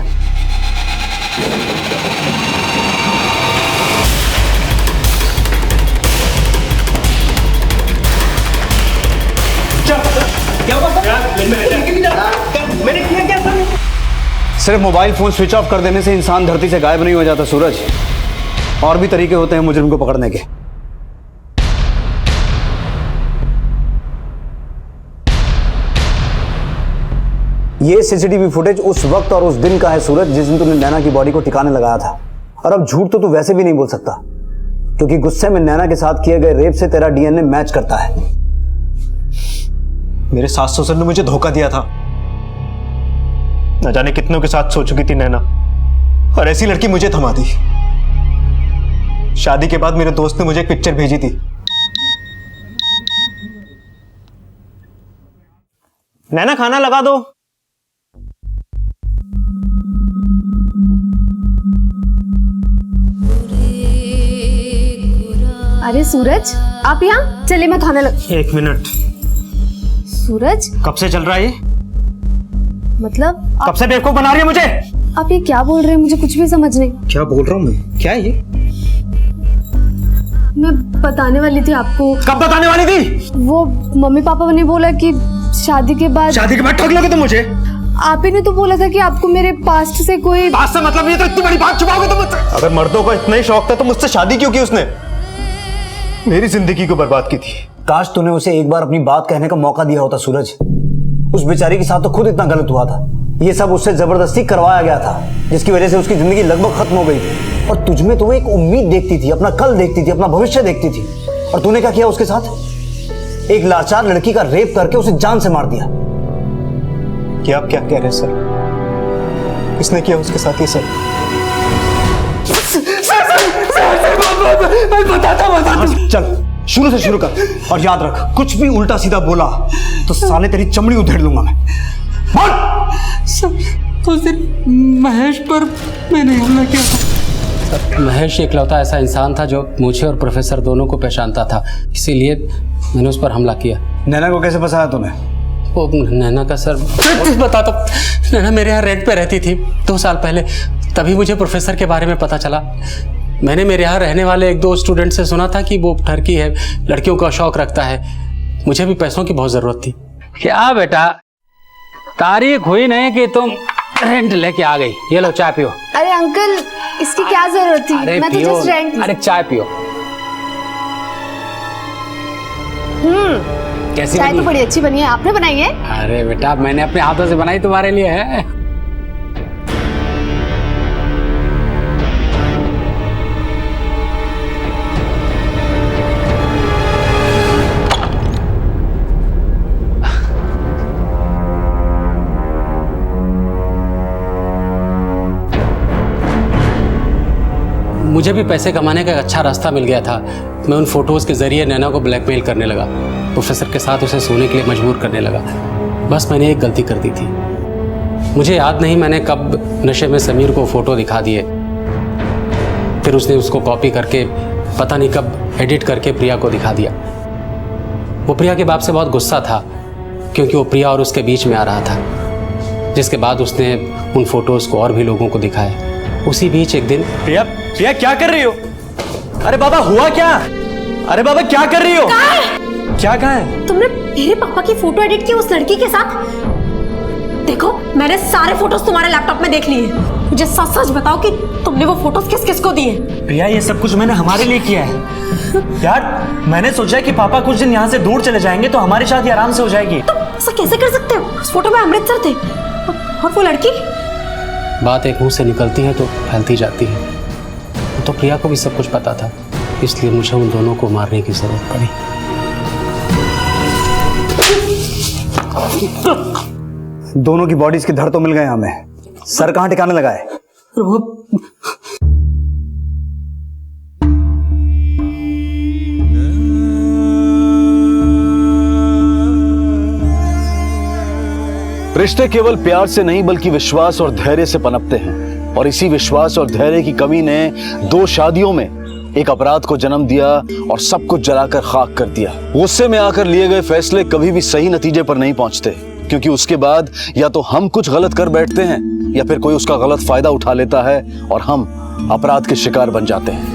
सिर्फ मोबाइल फोन स्विच ऑफ कर देने से इंसान धरती से गायब नहीं हो जाता सूरज। और भी तरीके होते हैं मुजरिम को पकड़ने के। ये सीसीटीवी फुटेज उस वक्त और उस दिन का है सूरज, जिस दिन तुमने नैना की बॉडी को ठिकाने लगाया था। और अब झूठ तो तू वैसे भी नहीं बोल सकता, क्योंकि गुस्से में नैना के साथ किए गए रेप से तेरा डीएनए मैच करता है। मेरे सास ससुर ने मुझे धोखा दिया था। न जाने कितनों के साथ सो चुकी थी नैना, और ऐसी लड़की मुझे थमा दी। शादी के बाद मेरे दोस्त ने मुझे एक पिक्चर भेजी थी। नैना खाना लगा दो। अरे सूरज, आप यहाँ? चलिए मैं खाना लग। एक मिनट। सूरज, कब से चल रहा है ये? मतलब कब से बेवकूफ बना रही है मुझे? आप ये क्या बोल रहे हैं? मुझे कुछ भी समझ नहीं। क्या बोल रहा हूँ मैं? क्या है ये? मैं बताने वाली थी आपको। कब बताने वाली थी? वो मम्मी पापा ने बोला कि शादी के बाद ठग लोगे तुम मुझे? आप ही ने तो बोला था कि आपको मेरे पास्ट से कोई पास्ट से मतलब ये तो इतनी बड़ी बात छुपाओगे तुम मुझसे? अगर मर्दों को इतना ही शौक था तो मुझसे शादी क्यों की उसने? मेरी जिंदगी को बर्बाद की थी। काश तूने उसे एक बार अपनी बात कहने का मौका दिया होता सूरज। उस बेचारी के साथ तो खुद इतना गलत हुआ था। ये सब उससे जबरदस्ती करवाया गया था, जिसकी वजह से उसकी जिंदगी लगभग खत्म हो गई थी। और तुझमें तो वो एक उम्मीद देखती थी, अपना कल देखती थी, अपना भविष्य देखती थी। और तूने क्या किया उसके साथ? एक लाचार लड़की का रेप करके उसे जान से मार दिया। क्या आप क्या कह रहे हैं सर? किसने किया उसके साथ ये सब? चल शुरू से शुरू कर, और याद रख, कुछ भी उल्टा सीधा बोला तो साले तेरी चमड़ी उधेड़ लूंगा मैं। बोल। सर उस दिन महेश पर मैंने हमला किया था। महेश इकलौता ऐसा इंसान था जो मुझे और प्रोफेसर दोनों को पहचानता था, इसीलिए मैंने उस पर हमला किया। नैना को कैसे फंसाया तूने? वो नैना का सर बताता, नैना मेरे यहाँ रेंट पे रहती थी 2 साल पहले, तभी मुझे प्रोफेसर के बारे में पता चला। मैंने मेरे यहाँ रहने वाले 1-2 स्टूडेंट से सुना था कि वो ठरकी है, लड़कियों का शौक रखता है। मुझे भी पैसों की बहुत जरूरत थी। क्या बेटा, तारीख हुई नहीं कि तुम रेंट लेके आ गई। ये लो चाय पियो। अरे अंकल, इसकी क्या जरूरत थी? अरे मैं तो पियो, जस्ट रेंट। अरे चाय पियो। कैसी चाय बनी? तो बड़ी अच्छी बनी है, आपने बनाई है? अरे बेटा मैंने अपने हाथों से बनाई, तुम्हारे लिए है। मुझे भी पैसे कमाने का एक अच्छा रास्ता मिल गया था। मैं उन फोटोज़ के ज़रिए नैना को ब्लैकमेल करने लगा, प्रोफेसर के साथ उसे सोने के लिए मजबूर करने लगा। बस मैंने एक गलती कर दी थी। मुझे याद नहीं मैंने कब नशे में समीर को फ़ोटो दिखा दिए, फिर उसने उसको कॉपी करके पता नहीं कब एडिट करके प्रिया को दिखा दिया। वो प्रिया के बाप से बहुत गुस्सा था क्योंकि वो प्रिया और उसके बीच में आ रहा था, जिसके बाद उसने उन फोटोज़ को और भी लोगों को दिखाया। उसी बीच एक दिन प्रिया प्रिया क्या कर रही हो? अरे बाबा हुआ क्या? अरे बाबा क्या कर रही हो? क्या कहा है? तुमने मेरे पापा की फोटो एडिट की उस लड़की के साथ? देखो मैंने सारे फोटोज तुम्हारे लैपटॉप में देख लिए। मुझे सच सच बताओ कि तुमने वो फोटोज किस किस को दिए? प्रिया ये सब कुछ मैंने हमारे लिए किया है यार। मैंने सोचा कि पापा कुछ दिन यहाँ से दूर चले जाएंगे तो हमारी शादी आराम से हो जाएगी। तुम ऐसा कैसे कर सकते हो? उस फोटो में अमृतसर थे और वो लड़की। बात एक मुंह से निकलती है तो फैलती जाती है। तो प्रिया को भी सब कुछ पता था, इसलिए मुझे उन दोनों को मारने की जरूरत पड़ी। दोनों की बॉडीज के धड़ तो मिल गए हमें, सर कहां ठिकाने लगा है? रिश्ते केवल प्यार से नहीं बल्कि विश्वास और धैर्य से पनपते हैं, और इसी विश्वास और धैर्य की कमी ने 2 शादियों में एक अपराध को जन्म दिया और सब कुछ जलाकर खाक कर दिया। गुस्से में आकर लिए गए फैसले कभी भी सही नतीजे पर नहीं पहुंचते, क्योंकि उसके बाद या तो हम कुछ गलत कर बैठते हैं या फिर कोई उसका गलत फायदा उठा लेता है और हम अपराध के शिकार बन जाते हैं।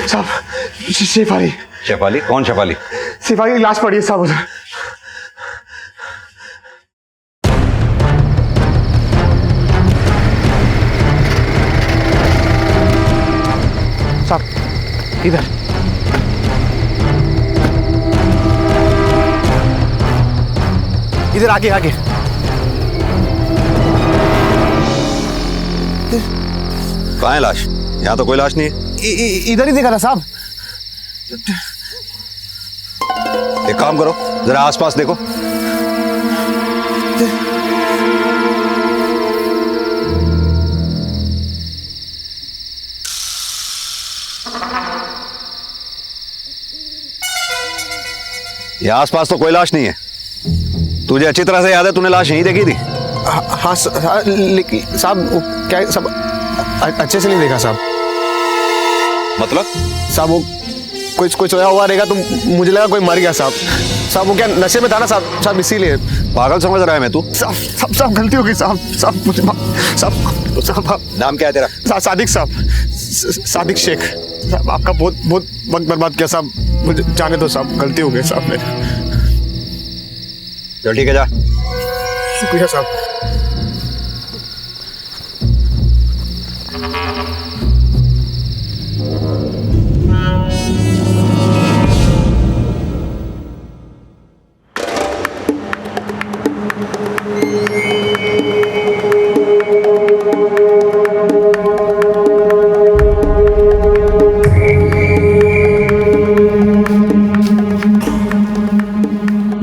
साहब शेफाली। शेफाली? कौन शेफाली? शेफाली की लाश पड़ी है साहब उधर। साहब इधर। इधर आगे आगे। कहाँ है लाश? यहाँ तो कोई लाश नहीं है। इधर ही देखा था साहब। एक काम करो, जरा आसपास देखो। ये आसपास तो कोई लाश नहीं है। तुझे अच्छी तरह से याद है तूने लाश यहीं देखी थी? हाँ साहब क्या सब अच्छे से नहीं देखा साहब। मतलब? साहब वो कुछ सोया हुआ रहेगा तो मुझे लगा कोई मर गया साहब। साहब वो क्या नशे में था ना साहब इसीलिए। पागल समझ रहा है मैं तू? साहब गलती हो गई साहब मुझे साहब। नाम क्या है तेरा? सादिक साहब। सादिक शेख। साहब आपका बहुत वक्त बर्बाद किया साहब, मुझे जाने दो साहब, गलती हो गई साहब मेरे। चल ठीक है जा। शुक्रिया साहब।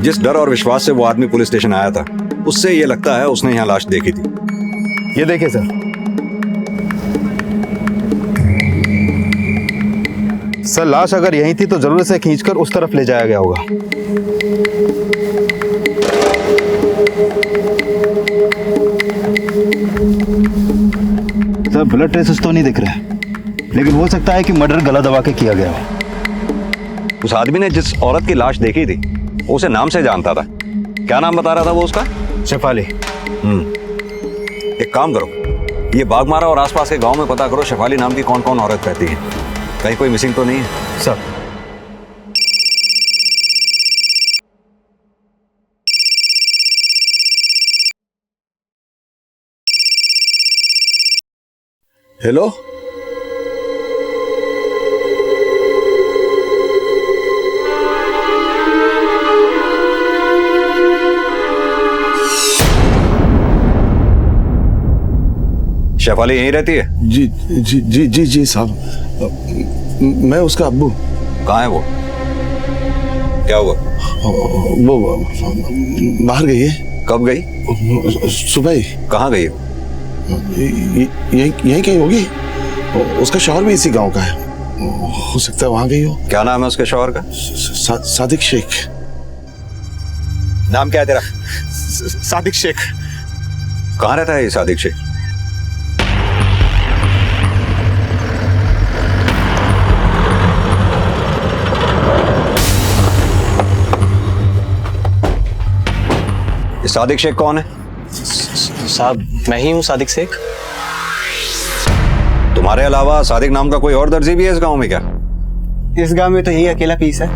जिस डर और विश्वास से वो आदमी पुलिस स्टेशन आया था, उससे ये लगता है उसने यहाँ लाश देखी थी। ये देखिए सर, सर लाश अगर यहीं थी तो जरूर से खींचकर उस तरफ ले जाया गया होगा। सर ब्लड ट्रेसेस तो नहीं दिख रहे, लेकिन हो सकता है कि मर्डर गला दबा के किया गया हो। उस आदमी ने जिस औरत की लाश देखी थी वो उसे नाम से जानता था। क्या नाम बता रहा था वो उसका? शेफाली। एक काम करो, ये बागमारा और आसपास के गांव में पता करो शेफाली नाम की कौन कौन औरत रहती है। कहीं कोई मिसिंग तो नहीं है? सर हेलो, शेफाली यहीं रहती है? जी जी जी जी जी साहब, मैं उसका अब्बू। कहाँ है वो? क्या हुआ? वो बाहर गई है। कब गई? सुबह ही। कहाँ गई? यहीं कहीं होगी। उसका शौहर भी इसी गांव का है, हो सकता है वहां गई हो। क्या नाम है उसके शौहर का? सादिक शेख। नाम क्या है तेरा? सादिक शेख। कहाँ रहता है ये सादिक शेख? सादिक शेख कौन है? साहब मैं ही हूँ सादिक शेख। तुम्हारे अलावा सादिक नाम का कोई और दर्जी भी है इस गांव में क्या? इस गांव में तो यही अकेला पीस है।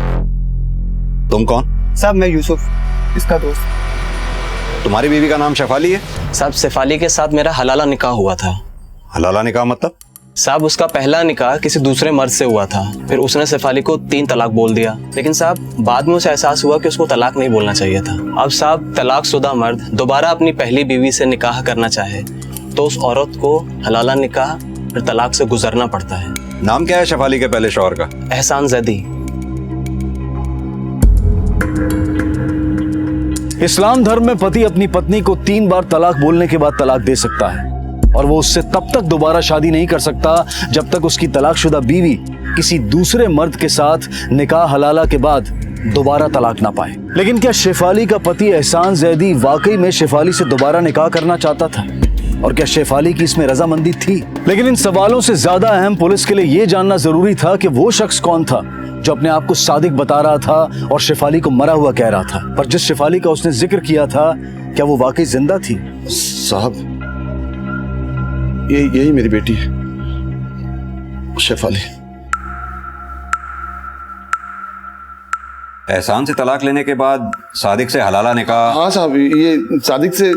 तुम कौन? साहब मैं यूसुफ, इसका दोस्त। तुम्हारी बीवी का नाम शेफाली है? साहब शेफाली के साथ मेरा हलाला निकाह हुआ था। हलाला निकाह मतलब? साहब उसका पहला निकाह किसी दूसरे मर्द से हुआ था, फिर उसने शेफाली को 3 तलाक बोल दिया, लेकिन साहब बाद में उसे एहसास हुआ कि उसको तलाक नहीं बोलना चाहिए था। अब साहब तलाकशुदा मर्द दोबारा अपनी पहली बीवी से निकाह करना चाहे तो उस औरत को हलाला निकाह फिर तलाक से गुजरना पड़ता है। नाम क्या है शेफाली के पहले शौहर का? एहसान जैदी। इस्लाम धर्म में पति अपनी पत्नी को 3 बार तलाक बोलने के बाद तलाक दे सकता है और वो उससे तब तक दोबारा शादी नहीं कर सकता जब तक उसकी तलाकशुदा बीवी किसी दूसरे मर्द के साथ निकाह हलाला के बाद दोबारा तलाक ना पाए। लेकिन क्या शेफाली का पति एहसान जैदी वाकई में शेफाली से दोबारा निकाह करना चाहता था? और क्या शेफाली की इसमें रजामंदी थी? लेकिन इन सवालों से ज्यादा अहम पुलिस के लिए यह जानना जरूरी था कि वो शख्स कौन था जो अपने आप को सादिक बता रहा था और शेफाली को मरा हुआ कह रहा था। पर जिस शेफाली का उसने जिक्र किया था, क्या वो वाकई जिंदा थी? साहब यही मेरी बेटी है शेफाली। एहसान से तलाक लेने के बाद सादिक से हलाला निकाह? हाँ साहब, ये सादिक से।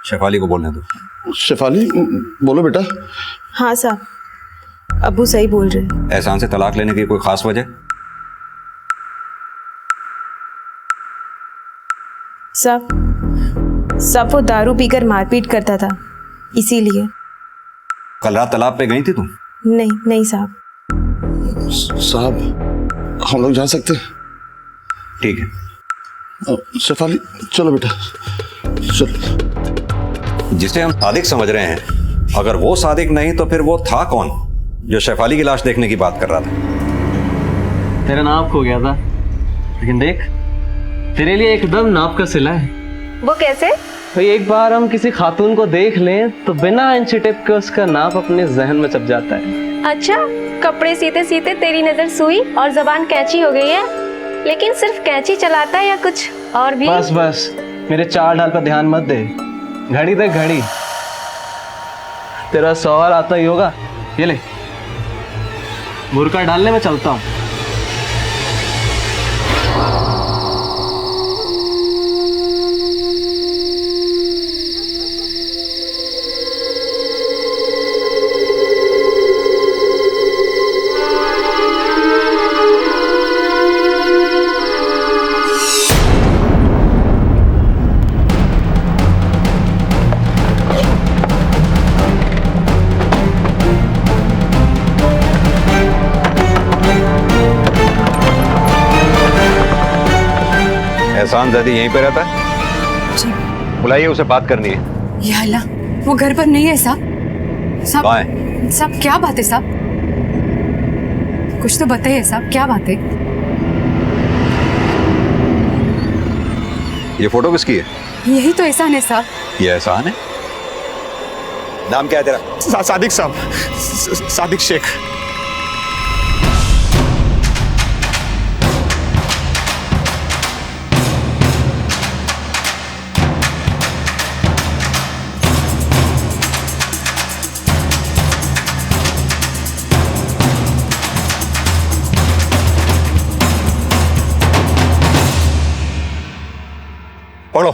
शेफाली को बोलने दो। शेफाली बोलो बेटा। हाँ साहब, अब्बू सही बोल रहे। एहसान से तलाक लेने की कोई खास वजह? सब वो दारू पीकर मारपीट करता था, इसीलिए। कल रात तालाब पे गई थी तुम? नहीं साहब। साहब हम लोग जा सकते हैं? ठीक है। शेफाली चलो बेटा चलो। जिसे हम सादिक समझ रहे हैं, अगर वो सादिक नहीं तो फिर वो था कौन जो शेफाली की लाश देखने की बात कर रहा था? तेरा नाप खो गया था, लेकिन देख तेरे लिए एकदम नाप का सिला है। वो कैसे? तो एक बार हम किसी खातून को देख लें तो बिना इंची टिप के उसका नाप अपने जहन में छप जाता है। अच्छा, कपड़े सीते सीते तेरी नजर सुई और जबान कैंची हो गई है, लेकिन सिर्फ कैंची चलाता है या कुछ और भी? बस मेरे चाल ढाल पर ध्यान मत दे। घड़ी देख घड़ी, तेरा सवाल आता ही होगा। ये ले, बुर्का डालने में चलता हूँ। एहसान ज़ैदी यहीं पे रहता है? जी। बुलाइए, उसे बात करनी है। या अल्लाह, वो घर पर नहीं है साहब। साहब, साहब क्या बात है साहब? कुछ तो बताइए साहब, क्या बात है? ये फोटो किसकी है? यही तो एहसान है साहब। ये एहसान है? नाम क्या है तेरा? सादिक साहब, सादिक शेख। पढ़ो।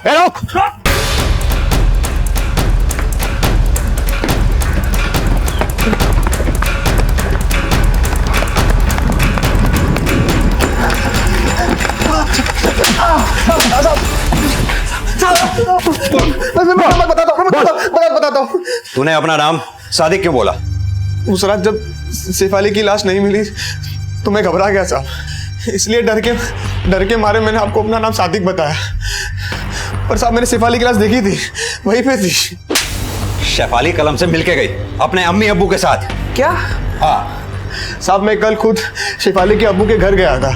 बताता हूँ। तूने अपना नाम सादिक क्यों बोला? उस रात जब सैफ अली की लाश नहीं मिली तो मैं घबरा गया साहब, इसलिए डर के मारे मैंने आपको अपना नाम सादिक बताया। पर साहब मैंने सैफ अली की लाश देखी थी, वहीं पे थी। शेफाली कलम से मिलके गई अपने अम्मी अब्बू के साथ? क्या? हाँ साहब, मैं कल खुद शेफाली के अब्बू के घर गया था,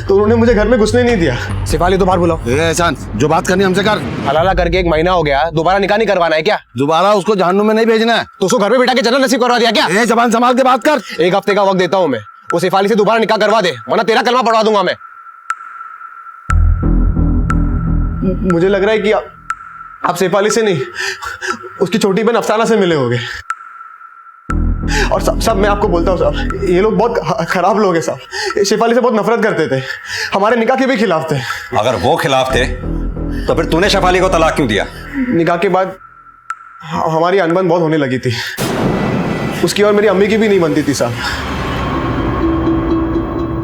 तो उन्होंने मुझे घर में घुसने नहीं दिया। शेफाली तो बाहर बुलाओ। एहसान, जो बात करनी हमसे कर। हलाला करके 1 महीना हो गया, दोबारा निकाह नहीं करवाना है क्या? दोबारा उसको जहन्नुम में नहीं भेजना है। तो उसको घर में बिठा के जन्नत नसीब करवा दिया क्या? जबान संभाल के बात कर। 1 हफ्ते का वक्त देता हूँ मैं, वो शेफाली से दोबारा निकाह करवा दे, वरना तेरा कलमा पढ़वा दूंगा मैं। मुझे लग रहा है कि आप शेफाली से नहीं, उसकी छोटी बहन अफसाना से मिले होंगे। और सब मैं आपको बोलता हूँ साहब, ये लोग बहुत खराब लोग हैं साहब। शेफाली से बहुत नफरत करते थे, हमारे निकाह के भी खिलाफ थे। अगर वो खिलाफ थे तो फिर तूने शेफाली को तलाक क्यों दिया? निकाह के बाद हमारी अनबन बहुत होने लगी थी, उसकी और मेरी अम्मी की भी नहीं बनती थी साहब।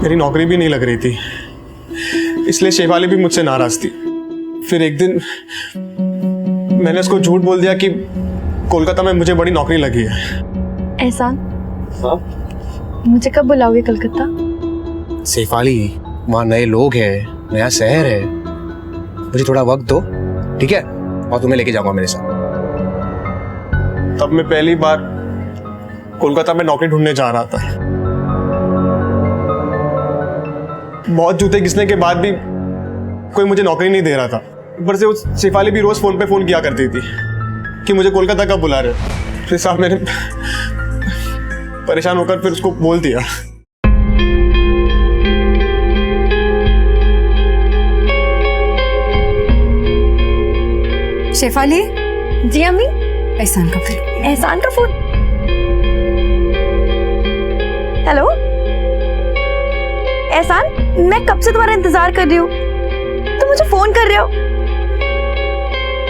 मेरी नौकरी भी नहीं लग रही थी, इसलिए शेफाली भी मुझसे नाराज थी। फिर एक दिन मैंने उसको झूठ बोल दिया कि कोलकाता में मुझे बड़ी नौकरी लगी है। एहसान, मुझे कब बुलाओगे कलकत्ता? शेफाली, वहाँ नए लोग हैं, नया शहर है, मुझे थोड़ा वक्त दो, ठीक है? और तुम्हें लेके जाऊंगा मेरे साथ। तब मैं पहली बार कोलकाता में नौकरी ढूंढने जा रहा था। बहुत जूते घिसने के बाद भी कोई मुझे नौकरी नहीं दे रहा था। ऊपर से वो शेफाली भी रोज फोन पे फोन किया करती थी कि मुझे कोलकाता कब बुला रहे हो। फिर साहब मैंने परेशान होकर फिर उसको बोल दिया। शेफाली। जी अम्मी। एहसान का फोन। एहसान का फोन? हेलो एहसान, मैं कब से तुम्हारा इंतजार कर रही हूँ, तुम मुझे फोन कर रहे हो?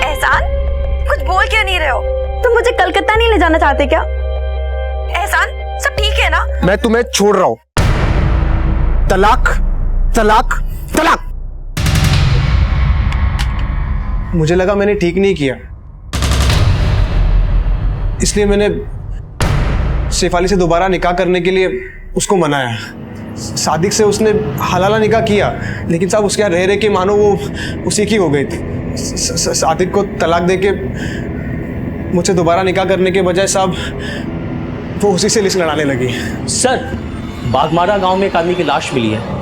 एहसान, कुछ बोल क्यों नहीं रहे हो? तुम मुझे कलकत्ता नहीं ले जाना चाहते क्या? एहसान, सब ठीक है ना? मैं तुम्हें छोड़ रहा हूं। तलाक, तलाक, तलाक। मुझे लगा मैंने ठीक नहीं किया, इसलिए मैंने शेफाली से दोबारा निकाह करने के लिए उसको मनाया। सादिक से उसने हलाला निकाह किया, लेकिन साहब उसके यहाँ रह रहे के मानो वो उसी की हो गई थी। सादिक को तलाक देके मुझसे दोबारा निकाह करने के बजाय साहब वो उसी से लिस्ट लड़ाने लगी। सर, बागमारा गांव में एक आदमी की लाश मिली है।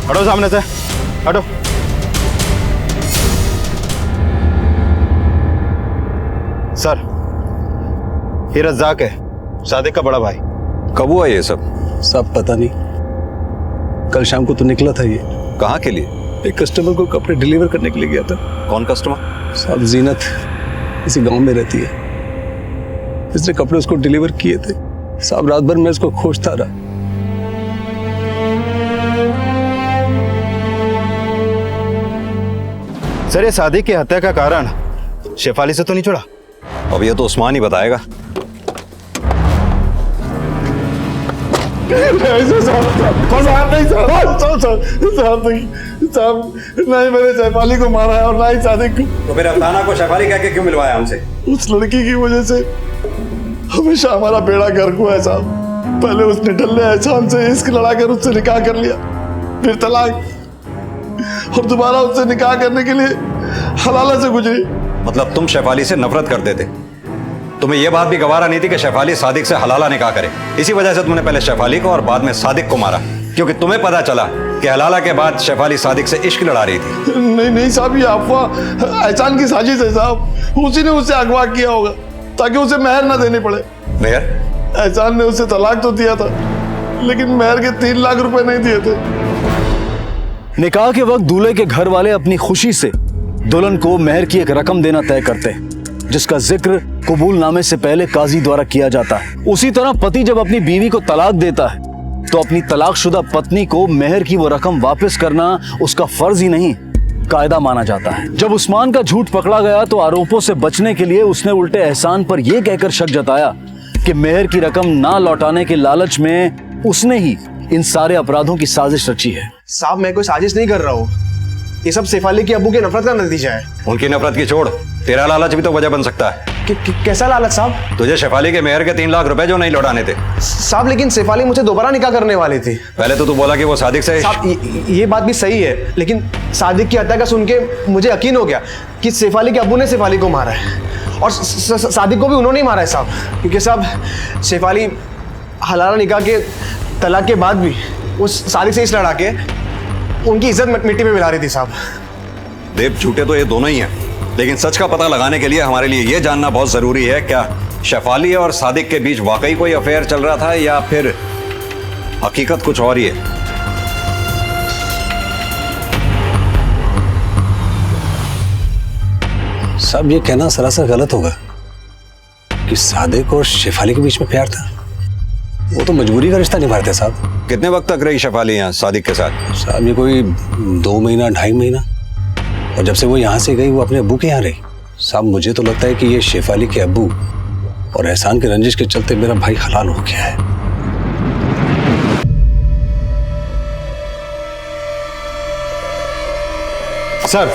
हटो सामने से, हटो। सर, ये रज़ाक है, सादिक का बड़ा भाई। कब हुआ ये सब? सब पता नहीं, कल शाम को तो निकला था ये। कहाँ के लिए? एक कस्टमर को कपड़े डिलीवर करने के लिए गया था। कौन कस्टमर? साहब जीनत, इसी गांव में रहती है। इसने कपड़े उसको डिलीवर किए थे। साहब रात भर मैं इसको खोजता रहा। सर, ये सादिक की हत्या का कारण शेफाली से तो नहीं जुड़ा? अब ये तो उस्मान ही बताएगा। कौन बाहर नहीं? साहब ना ही मैंने शेफाली को मारा है और ना ही सादिक को। तो फिर अफसाना को शेफाली कह के क्यों मिलवाया हमसे? उस लड़की की वजह से हमेशा हमारा बेड़ा गर्क हुआ है साहब। पहले उसने ढल्ले एहसान से इश्क लड़ाकर उससे निकाह कर लिया, फिर तलाक, और दोबारा उससे निकाह करने के लिए हलाला से गुजरी। मतलब तुम शेफाली से नफरत करते थे? तुम्हें यह बात भी गवारा नहीं थी कि शेफाली सादिक से हलाला निकाह करे? इसी वजह से तुमने पहले शेफाली को और बाद में सादिक को मारा, क्योंकि तुम्हें पता चला कि हलाला के बाद शेफाली सादिक से इश्क लड़ा रही थी। नहीं नहीं साहब, ये अफवाह एहसान की साजिश है साहब। उसी ने उससे अगवा किया होगा ताकि उसे मेहर ना देनी पड़े। मेहर? एहसान ने उसे तलाक तो दिया था, लेकिन मेहर के 3 लाख रुपए नहीं दिए थे। निकाह के वक्त दूल्हे के घर वाले अपनी खुशी से दुल्हन को मेहर की एक रकम देना तय करते हैं, जिसका जिक्र कबूलनामे से पहले काजी द्वारा किया जाता है। उसी तरह पति जब अपनी बीवी को तलाक देता है तो अपनी तलाकशुदा पत्नी को मेहर की वो रकम वापस करना उसका फर्ज ही नहीं, कायदा माना जाता है। जब उस्मान का झूठ पकड़ा गया तो आरोपों से बचने के लिए उसने उल्टे एहसान पर यह कहकर शक जताया कि मेहर की रकम ना लौटाने के लालच में उसने ही इन सारे अपराधों की साजिश रची है। साहब मैं कोई साजिश नहीं कर रहा हूँ, ये सब शेफाली के अब्बू की नफरत का नतीजा है। उनकी नफरत की छोड़, तेरा लालच भी तो वजह बन सकता है। कैसा लालच साहब? तुझे शेफाली के मेहर के 3 लाख रुपए जो नहीं लौटाने थे। साहब लेकिन शेफाली मुझे दोबारा निकाह करने वाली थी। पहले तो तू बोला कि वो सादिक से। साहब ये बात भी सही है, लेकिन सादिक की हत्या का सुन के मुझे यकीन हो गया कि शेफाली के अब्बू ने शेफाली को मारा है, और सादिक को भी उन्होंने ही मारा है साहब। क्योंकि साहब शेफाली हलाला निकाह के तलाक के बाद भी उस सादिक से इस लड़ा के उनकी इज्जत मिट्टी में मिला रही थी साहब। देव, झूठे तो ये दोनों ही हैं, लेकिन सच का पता लगाने के लिए हमारे लिए ये जानना बहुत जरूरी है, क्या शेफाली और सादिक के बीच वाकई कोई अफेयर चल रहा था या फिर हकीकत कुछ और ही है। साहब ये कहना सरासर गलत होगा कि सादिक और शेफाली के बीच में प्यार था। वो तो मजबूरी का रिश्ता निभा रहे थे साहब। कितने वक्त तक रही शेफाली यहाँ सादिक के साथ? साहब ये कोई 2 महीना 2.5 महीना, और जब से वो यहाँ से गई वो अपने अब्बू के यहाँ रही। साहब मुझे तो लगता है कि ये शेफाली के अब्बू और एहसान के रंजिश के चलते मेरा भाई हलाल हो गया है। सर,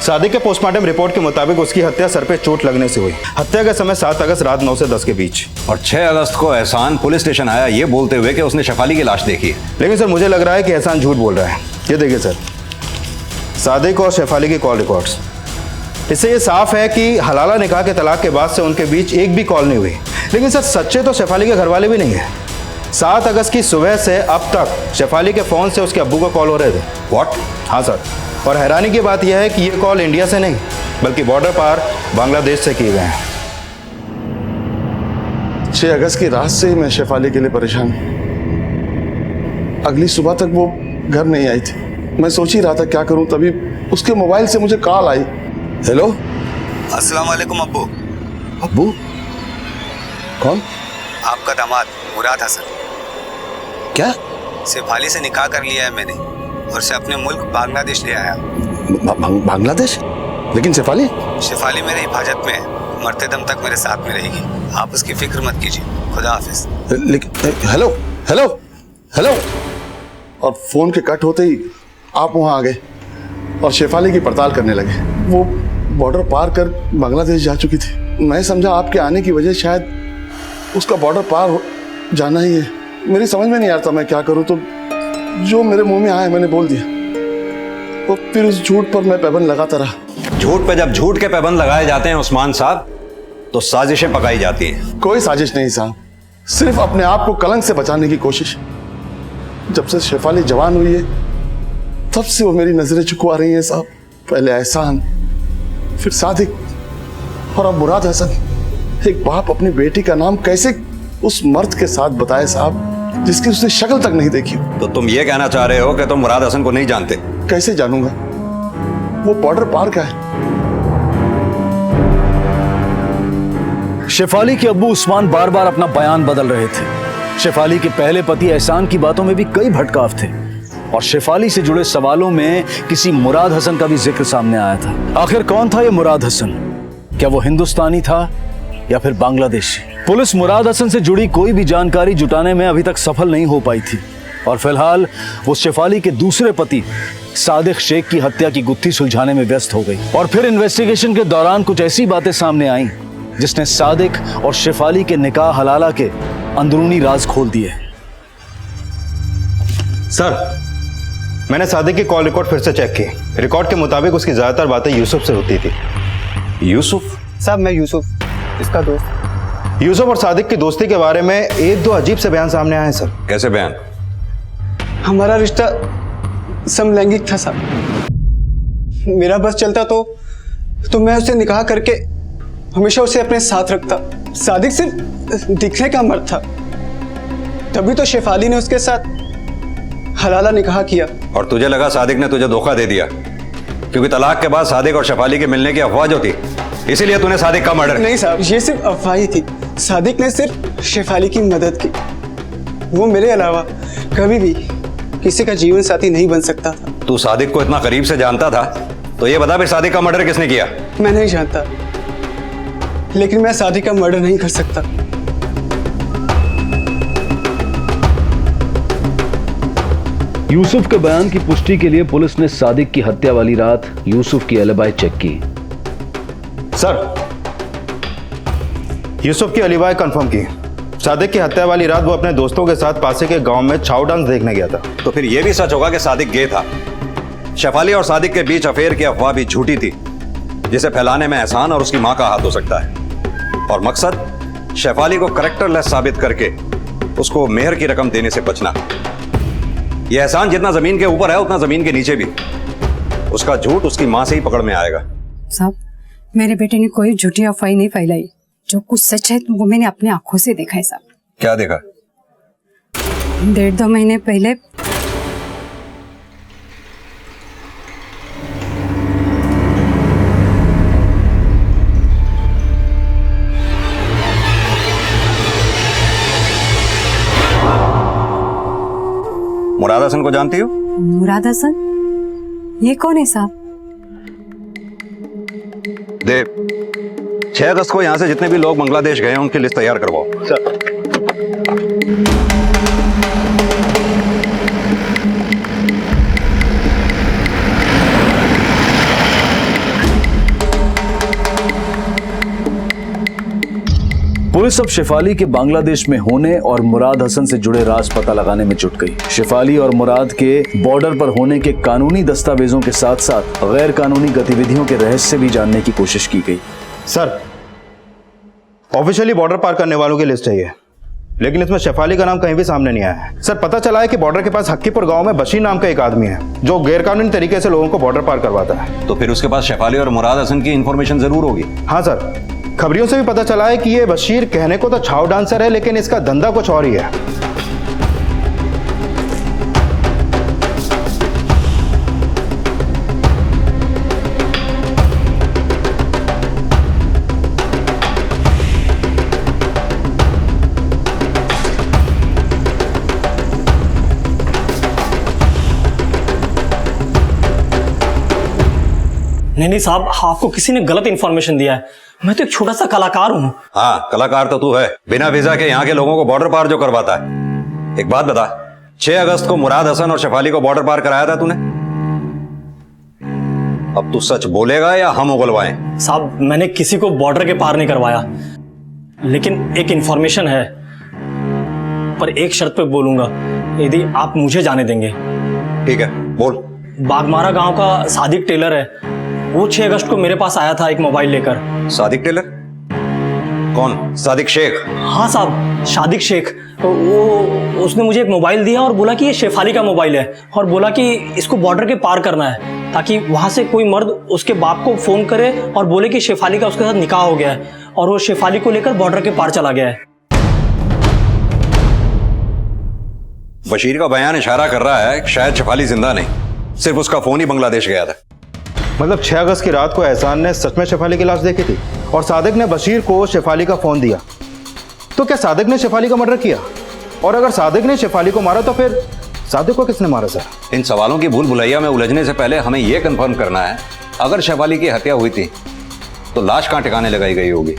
सादिक के पोस्टमार्टम रिपोर्ट के मुताबिक उसकी हत्या सर पे चोट लगने से हुई। हत्या का समय 7 अगस्त रात 9 से 10 के बीच। और 6 अगस्त को एहसान पुलिस स्टेशन आया ये बोलते हुए कि उसने शेफाली की लाश देखी है। लेकिन सर मुझे लग रहा है कि एहसान झूठ बोल रहा है। ये देखिए सर, सादिक और शेफाली की कॉल रिकॉर्ड्स, इससे ये साफ है कि हलाला निकाह के तलाक के बाद से उनके बीच एक भी कॉल नहीं हुई। लेकिन सर सच्चे तो शेफाली के घर वाले भी नहीं है। 7 अगस्त की सुबह से अब तक शेफाली के फ़ोन से उसके अब्बू को कॉल हो रहे थे। व्हाट? हाँ सर, और हैरानी की बात यह है कि ये कॉल इंडिया से नहीं बल्कि बॉर्डर पार बांग्लादेश से किए गए हैं। 6 अगस्त की रात से ही मैं शेफाली के लिए परेशान। अगली सुबह तक वो घर नहीं आई थी। मैं सोच ही रहा था क्या करूं, तभी उसके मोबाइल से मुझे कॉल आई। हेलो, अस्सलाम वालेकुम अब्बू। अब्बू? कौन? आपका दामाद मुराद हसन। क्या? शेफाली से निकाह कर लिया है मैंने और उसे अपने मुल्क बांग्लादेश ले आया। बांग्लादेश? लेकिन शेफाली? शेफाली मेरे हिफाजत में है, मरते दम तक मेरे साथ में रहेगी। आप उसकी फिक्र मत कीजिए। खुदा हाफिज। लेकिन हेलो हेलो हेलो, और फोन के कट होते ही आप वहां आ गए और शेफाली की पड़ताल करने लगे। वो बॉर्डर पार कर बांग्लादेश जा चुकी थी। मैं समझा आपके आने की वजह शायद उसका बॉर्डर पार हो जाना ही है। मेरी समझ में नहीं आता मैं क्या करूं, तो जो मेरे मुंह में आया मैंने बोल दिया। तो फिर उस झूठ पर मैं पैबंद लगाता रहा। झूठ पे जब झूठ के पैबंद लगाए जाते हैं उस्मान साहब, तो साजिशें पकाई जाती हैं। कोई साजिश नहीं साहब, सिर्फ अपने आप को कलंक से बचाने की कोशिश। जब से शेफाली जवान हुई है तब से वो मेरी नजरें चुकवा रही हैं साहब। पहले एहसान, फिर सादिक, और अब मुराद हसन। एक बाप अपनी बेटी का नाम कैसे उस मर्द के साथ बताए साहब जिसकी उसने शक्ल तक नहीं देखी। तो तुम ये कहना चाह रहे हो कि तुम मुराद हसन को नहीं जानते? कैसे जानूंगा, वो बॉर्डर पार का है। शेफाली के अब्बू उस्मान बार बार अपना बयान बदल रहे थे। शेफाली के पहले पति एहसान की बातों में भी कई भटकाव थे और शेफाली से जुड़े सवालों में किसी मुराद हसन का भी जिक्र सामने आया था। आखिर कौन था ये मुराद हसन? क्या वो हिंदुस्तानी था या फिर बांग्लादेशी? पुलिस मुराद हसन से जुड़ी कोई भी जानकारी जुटाने में अभी तक सफल नहीं हो पाई थी और फिलहाल वो शेफाली के दूसरे पति सादिक शेख की हत्या की गुत्थी सुलझाने में व्यस्त हो गई। और फिर इन्वेस्टिगेशन के दौरान कुछ ऐसी बातें सामने आईं जिसने सादिक और शेफाली के निकाह हलाला के अंदरूनी राज खोल दिए। सर, मैंने सादिक की कॉल रिकॉर्ड फिर से चेक की। रिकॉर्ड के मुताबिक उसकी ज्यादातर बातें यूसुफ से होती थी। यूसुफ? साहब मैं यूसुफ, इसका दोस्त। यूसुफ और सादिक की दोस्ती के बारे में एक दो अजीब से बयान सामने आए सर। कैसे बयान? हमारा रिश्ता समलैंगिक था साहब। मेरा बस चलता तो मैं उससे निकाह करके हमेशा उसे अपने साथ रखता। सादिक सिर्फ दिखने का मर्द था, तभी तो शेफाली ने उसके साथ हलाला निकाह किया। और तुझे लगा सादिक ने तुझे धोखा दे दिया, क्योंकि तलाक के बाद सादिक और शेफाली के मिलने की अफवाह जो थी, इसीलिए तूने सादिक का मर्डर? नहीं साहब, ये सिर्फ अफवाह ही थी। सादिक ने सिर्फ शेफाली की मदद की। वो मेरे अलावा कभी भी किसी का जीवन साथी नहीं बन सकता था। तू सादिक को इतना करीब से जानता था, तो ये बता फिर सादिक का मर्डर किसने किया? मैं नहीं जानता, लेकिन मैं सादिक का मर्डर नहीं कर सकता। यूसुफ के बयान की पुष्टि के लिए पुलिस ने सादिक की हत्या वाली रात यूसुफ की एलिबाई चेक की। सर, यूसुफ की एलिबाई कंफर्म की। सादिक की हत्या वाली रात वो अपने दोस्तों के साथ पासे के गांव में छाव डांस देखने गया था। तो फिर यह भी सच होगा कि सादिक गे था। शेफाली और सादिक के बीच अफेयर की अफवाह भी झूठी थी, जिसे फैलाने में एहसान और उसकी मां का हाथ हो सकता है। और मकसद शेफाली को करेक्टरलेस साबित करके उसको मेहर की रकम देने से बचना। यह एहसान जितना जमीन के ऊपर है उतना जमीन के नीचे भी। उसका झूठ उसकी मां से ही पकड़ में आएगा। साहब, मेरे बेटे ने कोई झूठी अफवाह नहीं फैलाई। जो कुछ सच है वो मैंने अपनी आंखों से देखा है साहब। क्या देखा? 1.5-2 महीने पहले मुराद हसन को जानती हो? मुराद हसन? ये कौन है साहब? देव, 6 अगस्त को यहां से जितने भी लोग बांग्लादेश गए हैं उनकी लिस्ट तैयार करवाओ। सर। पुलिस अब शेफाली के बांग्लादेश में होने और मुराद हसन से जुड़े राज पता लगाने में जुट गई। शेफाली और मुराद के बॉर्डर पर होने के कानूनी दस्तावेजों के साथ साथ गैर कानूनी गतिविधियों के रहस्य भी जानने की कोशिश की गई। सर, ऑफिशियली बॉर्डर पार करने वालों की लिस्ट है ये, लेकिन इसमें शेफाली का नाम कहीं भी सामने नहीं आया है। सर, पता चला है कि बॉर्डर के पास हक्कीपुर गांव में बशीर नाम का एक आदमी है जो गैरकानूनी तरीके से लोगों को बॉर्डर पार करवाता है। तो फिर उसके पास शेफाली और मुराद हसन की इंफॉर्मेशन जरूर होगी। हाँ सर, खबरियों से भी पता चला है कि ये बशीर कहने को तो छाव डांसर है, लेकिन इसका धंधा कुछ और ही है। नहीं साहब, आपको किसी ने गलत इंफॉर्मेशन दिया है। मैं तो एक छोटा सा कलाकार हूँ। हाँ, कलाकार तो तू है, बिना वीजा के यहाँ के लोगों को बॉर्डर पार जो करवाता है। एक बात बता, 6 अगस्त को मुराद हसन और शेफाली को बॉर्डर पार कराया था तूने? अब तू सच बोलेगा या हम उगलवाएं? साहब, मैंने किसी को बॉर्डर के पार नहीं करवाया, लेकिन एक इंफॉर्मेशन है, पर एक शर्त पे बोलूंगा, यदि आप मुझे जाने देंगे। ठीक है, बोल। बागमारा गांव का सादिक टेलर है, वो 6 अगस्त को मेरे पास आया था एक मोबाइल लेकर। सादिक टेलर? कौन? सादिक शेख? हाँ साहब, सादिक शेख। वो उसने मुझे एक मोबाइल दिया और बोला कि ये शेफाली का मोबाइल है, और बोला कि इसको बॉर्डर के पार करना है, ताकि वहां से कोई मर्द उसके बाप को फोन करे और बोले कि शेफाली का उसके साथ निकाह हो गया है, और वो शेफाली को लेकर बॉर्डर के पार चला गया है। बशीर का बयान इशारा कर रहा है कि शायद शेफाली जिंदा नहीं, सिर्फ उसका फोन ही बांग्लादेश गया था। मतलब 6 अगस्त की रात को एहसान ने सच में शेफाली की लाश देखी थी और सादिक ने बशीर को शेफाली का फोन दिया। तो क्या सादिक ने शेफाली का मर्डर किया? और अगर सादिक ने शेफाली को मारा तो फिर सादिक को किसने मारा? सर, इन सवालों की भूल भुलैया में उलझने से पहले हमें यह कंफर्म करना है, अगर शेफाली की हत्या हुई थी तो लाश कहां ठिकाने लगाई गई होगी?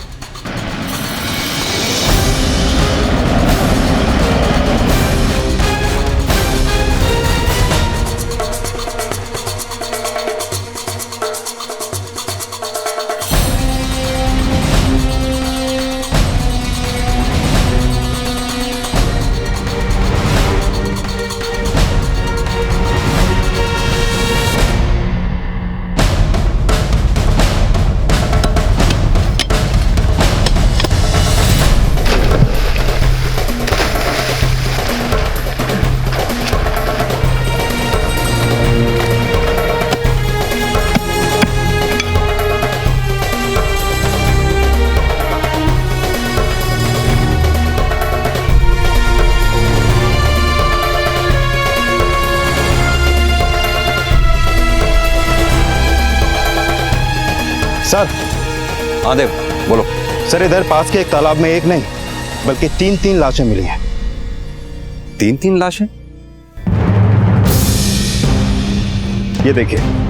सर। हाँ देव, बोलो। सर इधर पास के एक तालाब में एक नहीं बल्कि 3-3 लाशें मिली हैं। 3-3 लाशें? ये देखिए।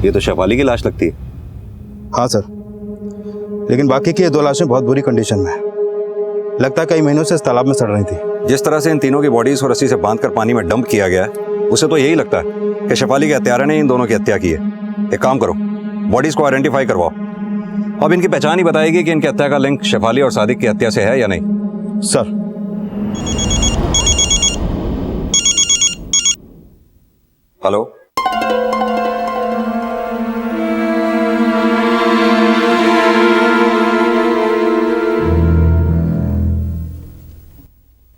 ये तो शेफाली की लाश लगती है। हाँ सर, लेकिन बाकी की ये 2 लाशें बहुत बुरी कंडीशन में हैं। लगता है कई महीनों से इस तालाब में सड़ रही थी। जिस तरह से इन तीनों की बॉडीज को रस्सी से बांधकर पानी में डंप किया गया है, उसे तो यही लगता है कि शेफाली के हत्यारे ने इन दोनों की हत्या की है। एक काम करो, बॉडीज को आइडेंटिफाई करवाओ। अब इनकी पहचान ही बताएगी कि इनकी हत्या का लिंक शेफाली और सादिक की हत्या से है या नहीं। सर। हेलो।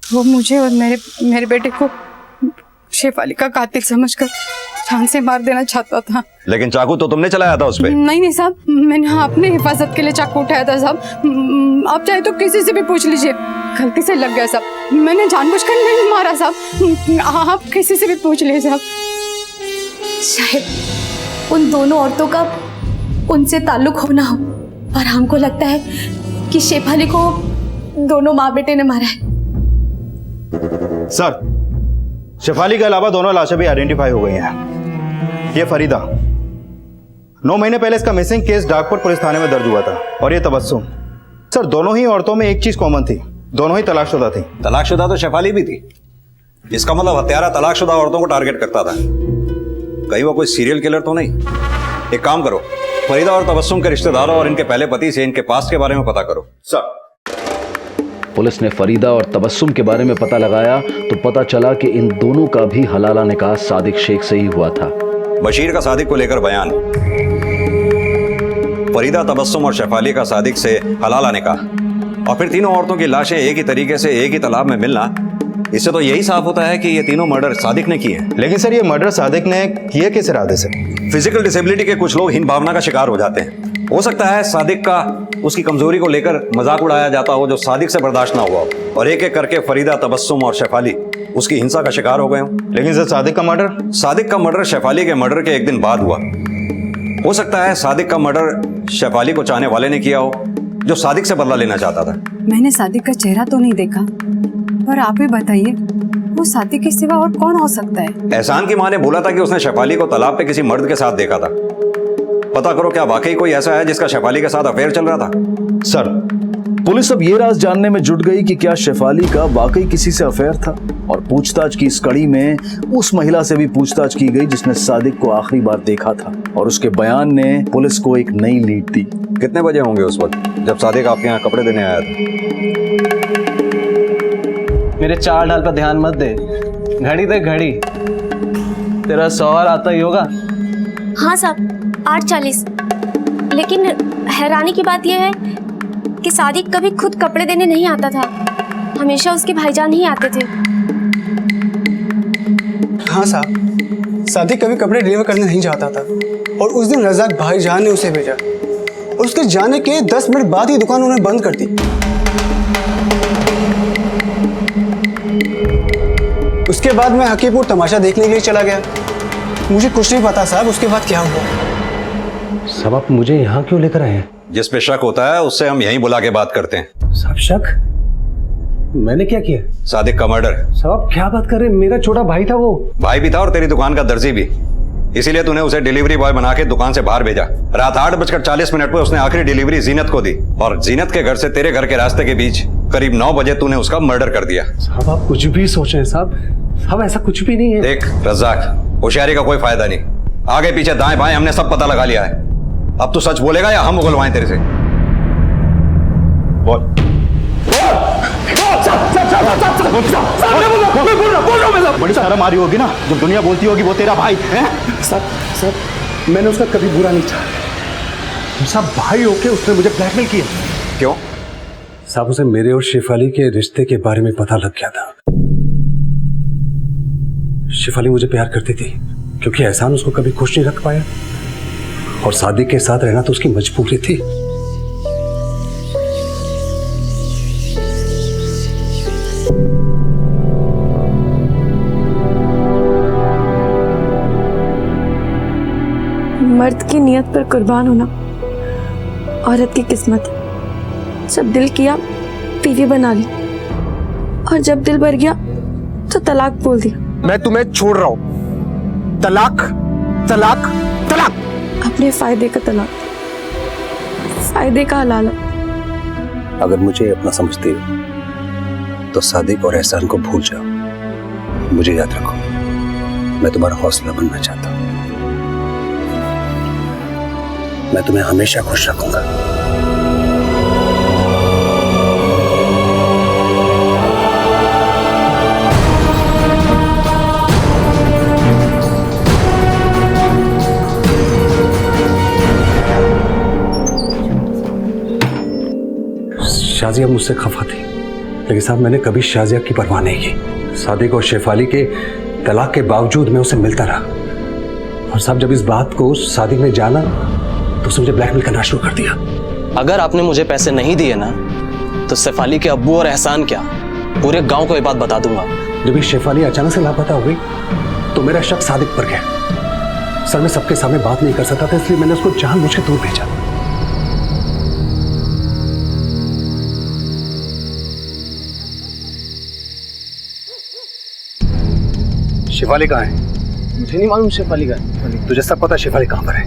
वो मुझे और मेरे बेटे को शेफाली का कातिल समझकर जान से मार देना चाहता था। लेकिन चाकू तो तुमने चलाया था उस पे। नहीं साहब, मैंने अपने हिफाजत के लिए चाकू उठाया था साहब। आप चाहे तो किसी से भी पूछ लीजिए, गलती से लग गया साहब। मैंने जानबूझकर नहीं मारा साहब, आप किसी से भी पूछ लीजिए साहब। शायद उन दोनों औरतों का उनसे ताल्लुक हो ना हो, पर हमको लगता है कि शेफाली को दोनों माँ बेटे ने मारा है। सर, शेफाली के अलावा दोनों लाशें भी आइडेंटिफाई हो गई हैं। ये फरीदा, 9 महीने पहले इसका मिसिंग केस डाकपुर पुलिस थाने में दर्ज हुआ था। और ये तबस्सुम। सर, दोनों ही औरतों में एक चीज कॉमन थी, दोनों ही तलाकशुदा थी। तलाकशुदा तो शेफाली भी थी। इसका मतलब हत्यारा तलाकशुदा औरतों को टारगेट करता था। कहीं वो कोई सीरियल किलर तो नहीं? एक काम करो, फरीदा और तबस्सुम के रिश्तेदारों और इनके पहले पति से इनके पास्ट के बारे में पता करो। सर। पुलिस ने फरीदा और तबस्सुम के बारे में पता लगाया तो पता चला कि इन दोनों का भी हलाला निकाह सादिक शेख से ही हुआ था। बशीर का सादिक को लेकर बयान, फरीदा, तबस्सुम और शेफाली का सादिक से हलाला निकाह, और फिर तीनों औरतों की लाशें एक ही तरीके से एक ही तालाब में मिलना, इससे तो यही साफ होता है कि ये तीनों मर्डर सादिक ने किए हैं। लेकिन सर, ये मर्डर सादिक ने किए किस इरादे से? फिजिकल डिसेबिलिटी के कुछ लोग हीन भावना का शिकार हो जाते हैं। हो सकता है सादिक का उसकी कमजोरी को लेकर मजाक उड़ाया जाता हो जो सादिक से बर्दाश्त ना हुआ हो, और एक एक करके फरीदा, तबस्सुम और शेफाली उसकी हिंसा का शिकार हो गए हों। लेकिन सर, सादिक का मर्डर शेफाली के मर्डर के एक दिन बाद हुआ। हो सकता है सादिक का मर्डर शेफाली को चाहने वाले ने किया हो, जो सादिक से बदला लेना चाहता था। मैंने सादिक का चेहरा तो नहीं देखा, पर आप ही बताइए, वो सादिक के सिवा और कौन हो सकता है? एहसान की मां ने बोला था कि उसने शेफाली को तालाब पे किसी मर्द के साथ देखा था। पता करो, क्या वाकई कोई ऐसा है जिसका शेफाली के साथ अफेयर चल रहा था? सर, पुलिस अब ये राज जानने में जुट गई कि क्या शेफाली का वाकई किसी से अफेयर था। और पूछताछ की इस कड़ी में उस महिला से भी पूछताछ की गई जिसने सादिक को आखिरी बार देखा था, और उसके बयान ने पुलिस को एक नई लीड दी। कितने बजे होंगे उस वक्त जब सादिक आपके यहाँ कपड़े देने आया था? मेरे चाल ढाल पर ध्यान मत दे, घड़ी दे घड़ी। तेरा सवाल आता ही होगा। हाँ साहब, 8:40। लेकिन हैरानी की बात यह है कि सादिक कभी खुद कपड़े देने नहीं आता था, हमेशा उसके भाईजान ही आते थे। हाँ साहब, सादिक कभी कपड़े डिलीवर करने नहीं जाता था, और उस दिन रज़ाक भाईजान ने उसे भेजा, और उसके जाने के 10 मिनट बाद ही दुकान उन्होंने बंद कर दी। उसके बाद मैं हकीपुर तमाशा देखने के लिए चला गया। मुझे कुछ नहीं पता साहब उसके बाद क्या हुआ। सब आप मुझे यहाँ क्यों लेकर आए हैं? जिस पे शक होता है उससे हम यहीं बुला के बात करते हैं। साहब, शक? मैंने क्या किया? सादिक का मर्डर। साहब क्या बात कर रहे हैं? मेरा छोटा भाई था वो। भाई भी था और तेरी दुकान का दर्जी भी, इसीलिए तूने उसे डिलीवरी बॉय बना के दुकान से बाहर भेजा। रात 8:40 पर उसने आखिरी डिलीवरी जीनत को दी, और जीनत के घर से तेरे घर के रास्ते के बीच करीब 9 बजे तूने उसका मर्डर कर दिया। साहब आप कुछ भी सोच रहे हैं साहब, साहब ऐसा कुछ भी नहीं है। देख रज़ाक, होशियारी का कोई फायदा नहीं, आगे पीछे दाएं बाएं हमने सब पता लगा लिया है। अब तू सच बोलेगा या हम उगलवाएं तेरे से? बोल। बड़ी शर्म आ रही होगी ना जब दुनिया बोलती होगी वो तेरा भाई है। सर, मैंने उसका कभी बुरा नहीं चाहा। साहब भाई होके उसने मुझे ब्लैकमेल किया। क्यों? साहब उसे मेरे और शेफाली के रिश्ते के बारे में पता लग गया था। शेफाली मुझे प्यार करती थी, क्योंकि एहसान उसको कभी खुश नहीं रख पाया, और सादिक के साथ रहना तो उसकी मजबूरी थी। मर्द की नियत पर कुर्बान होना औरत की किस्मत है। जब दिल किया बीवी बना ली, और जब दिल भर गया तो तलाक बोल दिया। मैं तुम्हें छोड़ रहा हूं। तलाक तलाक तलाक। अपने फायदे का तलाक, फायदे का हलाला। अगर मुझे अपना समझती हो तो सादिक और एहसान को भूल जाओ। मुझे याद रखो, मैं तुम्हारा हौसला बनना चाहता हूं। मैं तुम्हें हमेशा खुश रखूंगा। शाजिया मुझसे खफा थी, लेकिन साहब मैंने कभी शाजिया की परवाह नहीं की। सादिक और शेफाली के तलाक के बावजूद मैं उसे मिलता रहा। और साहब जब इस बात को सादिक ने जाना तो उसने मुझे ब्लैकमेल करना शुरू कर दिया। अगर आपने मुझे पैसे नहीं दिए ना तो शेफाली के अब्बू और एहसान क्या, पूरे गांव को ये बात बता दूंगा। जब ये शेफाली अचानक से लापता हो गई तो मेरा शक सादिक पर गया। सर मैं सबके सामने बात नहीं कर सकता था, इसलिए मैंने उसको जानबूझ के दूर भेजा। शेफाली कहाँ है? मुझे नहीं मालूम शेफाली का है। तुझे सब पता शेफाली कहाँ पर है?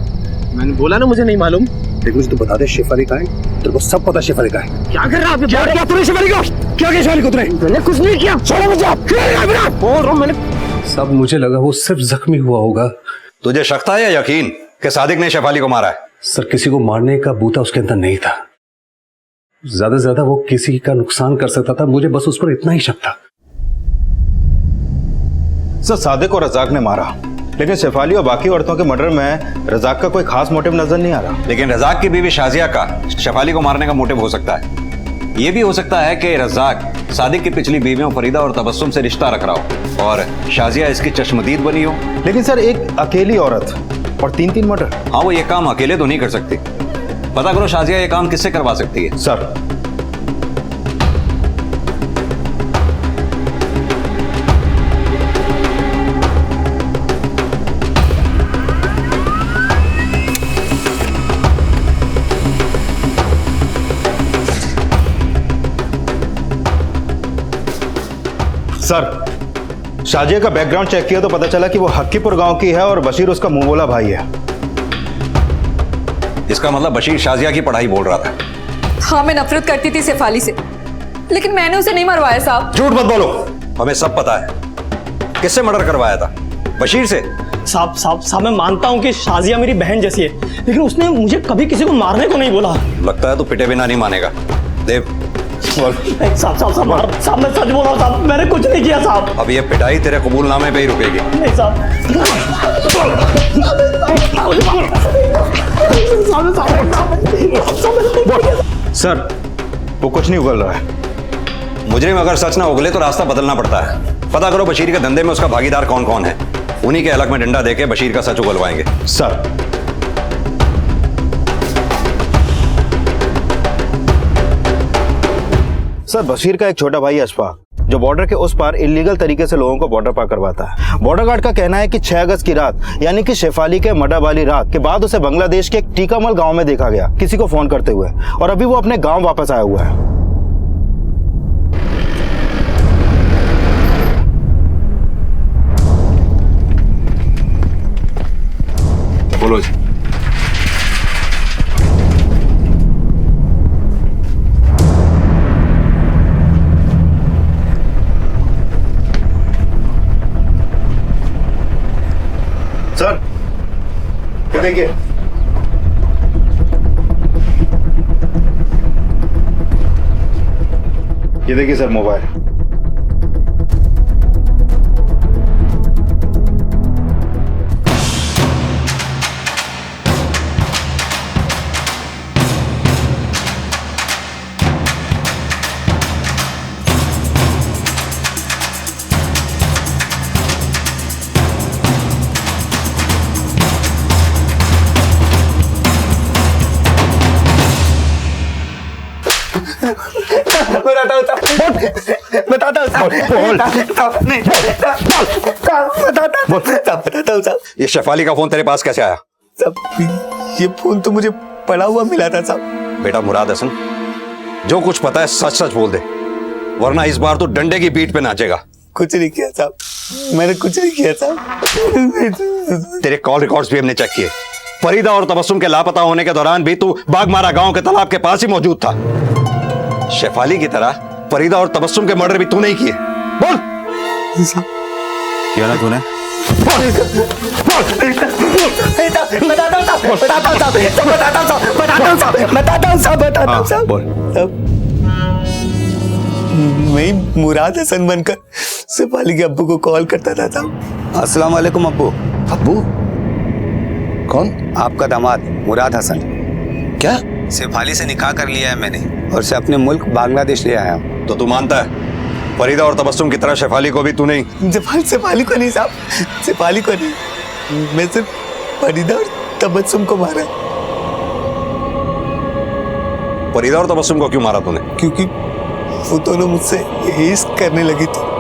मैंने बोला ना मुझे नहीं मालूम। देख मुझे तू बता दे शेफाली कहाँ है? तेरे को सब पता शेफाली कहाँ है? क्या कर रहा है? क्या किया तूने शेफाली को? क्या किया शेफाली को तूने? मैंने कुछ नहीं किया। छोड़ो मुझे। बोल रहा हूं मैंने। सब मुझे लगा वो सिर्फ जख्मी हुआ होगा। तुझे शक था या यकीन कि सादिक ने शेफाली को मारा है? सर किसी को मारने का बूता उसके अंदर नहीं था। ज्यादा से ज्यादा वो किसी का नुकसान कर सकता था, मुझे बस उस पर इतना ही शक था। सर सादिक और रजाक ने मारा, लेकिन शेफाली और बाकी औरतों के मर्डर में रजाक का कोई खास मोटिव नजर नहीं आ रहा। लेकिन रजाक की बीवी शाजिया का शेफाली को मारने का मोटिव हो सकता है। यह भी हो सकता है कि रजाक सादिक की पिछली बीवियों फरीदा और तबस्सुम से रिश्ता रख रहा हो और शाजिया इसकी चश्मदीद बनी हो। लेकिन सर एक अकेली औरत और 3-3 मर्डर। हाँ वो ये काम अकेले तो नहीं कर सकती। पता करो शाजिया ये काम किससे करवा सकती है। सर सर शाजिया का बैकग्राउंड चेक किया तो पता चला कि वो हक्कीपुर गांव की है और बशीर उसका मुंह बोला भाई है। इसका मतलब बशीर शाजिया की पढ़ाई बोल रहा था। हाँ मैं नफरत करती थी शेफाली से, लेकिन मैंने उसे नहीं मरवाया साहब। झूठ मत बोलो, हमें सब पता है। किससे मर्डर करवाया था? बशीर से? साहब मैं मानता हूँ कि शाजिया मेरी बहन जैसी है, लेकिन उसने मुझे कभी किसी को मारने को नहीं बोला। लगता है तो पिटे बिना नहीं मानेगा। देव साहब मैं सच बोल रहा हूँ साहब, मैंने कुछ नहीं किया साहब। अब ये पिटाई तेरे कबूलनामे पे ही रुकेगी। नहीं साहब। सर वो कुछ नहीं उगल रहा है। मुजरिम अगर सच ना उगले तो रास्ता बदलना पड़ता है। पता करो बशीर के धंधे में उसका भागीदार कौन कौन है। उन्हीं के हलक में डंडा देके बशीर का सच उगलवाएंगे। सर बशीर का एक छोटा भाई अशफाक जो बॉर्डर के उस पार इलीगल तरीके से लोगों को बॉर्डर पार करवाता है। बॉर्डर गार्ड का कहना है कि 6 अगस्त की रात यानी कि शेफाली के मर्डर वाली रात के बाद उसे बांग्लादेश के एक टीकामल गांव में देखा गया किसी को फोन करते हुए, और अभी वो अपने गांव वापस आया हुआ है। बोलो जी। सर ये देखिए, सर मोबाइल। ये शेफाली का फोन तेरे पास कैसे आया? साहब ये फोन तो मुझे पड़ा हुआ मिला था साहब। बेटा मुराद हसन, जो कुछ पता है सच सच बोल दे, वरना इस बार तो डंडे की पीठ पे नाचेगा। कुछ नहीं किया साहब, मैंने कुछ नहीं किया साहब। तेरे कॉल रिकॉर्ड्स भी हमने चेक किए। फरीदा और तबस्सुम के लापता होने के दौरान भी तू बागमारा गांव के तालाब के पास ही मौजूद था। शेफाली की तरह फरीदा और तबस्सुम के मर्डर भी तूने ही किए। बोल किया ना तूने? मैं मुराद हसन बनकर शेफाली के अब्बू को कॉल करता था साहब। अस्सलाम वालेकुम अब्बू। अब्बू कौन? आपका दामाद मुराद हसन। क्या? शेफाली से निकाह कर लिया है मैंने और से अपने मुल्क बांग्लादेश ले आया हूँ। तो तू मानता है फरीदा और तबस्सुम की तरह शेफाली को भी तू नहीं? शेफाली को नहीं साहब, शेफाली को नहीं, मैं सिर्फ फरीदा और तबस्सुम को मारा। फरीदा और तबस्सुम को क्यों मारा तूने? क्योंकि वो दोनों मुझसे इश्क करने लगी थी।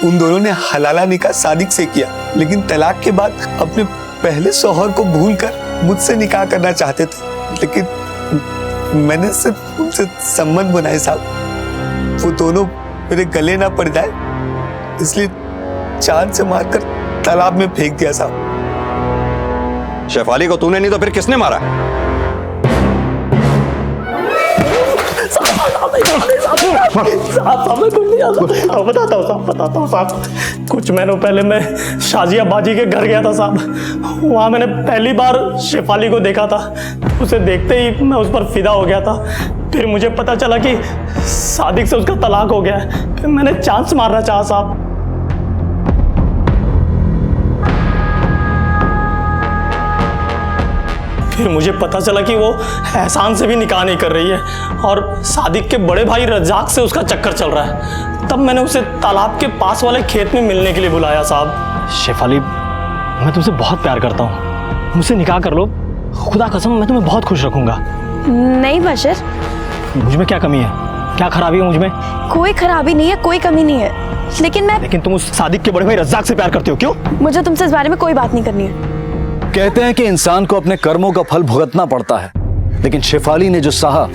उन दोनों ने हलाला निकाह सादिक से किया, लेकिन तलाक के बाद अपने पहले शौहर को भूलकर मुझसे निकाह करना चाहते थे, लेकिन मैंने सिर्फ उनसे संबंध बनाए साहब। वो दोनों मेरे गले ना पड़ जाए इसलिए चांद से मारकर तालाब में फेंक दिया साहब। शेफाली को तूने नहीं तो फिर किसने मारा? साहब बताता हूँ साहब। कुछ महीनों पहले मैं शाजिया बाजी के घर गया था साहब। वहाँ मैंने पहली बार शेफाली को देखा था। उसे देखते ही मैं उस पर फिदा हो गया था। फिर मुझे पता चला कि सादिक से उसका तलाक हो गया है। फिर मैंने चांस मारना चाहा साहब। फिर मुझे पता चला कि वो एहसान से भी निकाह नहीं कर रही है और सादिक के बड़े भाई रज्जाक से उसका चक्कर चल रहा है। तब मैंने उसे तालाब के पास वाले खेत में मिलने के लिए बुलाया साहब। शेफाली, मैं तुमसे बहुत प्यार करता हूँ, मुझसे निकाह कर लो। खुदा कसम मैं तुम्हें बहुत खुश रखूंगा। नहीं बशर, मुझ में क्या कमी है? क्या खराबी है मुझ में? कोई खराबी नहीं है, कोई कमी नहीं है। लेकिन तुम उस सादिक के बड़े भाई रज्जाक से प्यार करते हो, क्यों? मुझे तुमसे इस बारे में कोई बात नहीं करनी है। कहते हैं कि इंसान को अपने कर्मों का फल भुगतना पड़ता है, लेकिन शेफाली ने जो सहा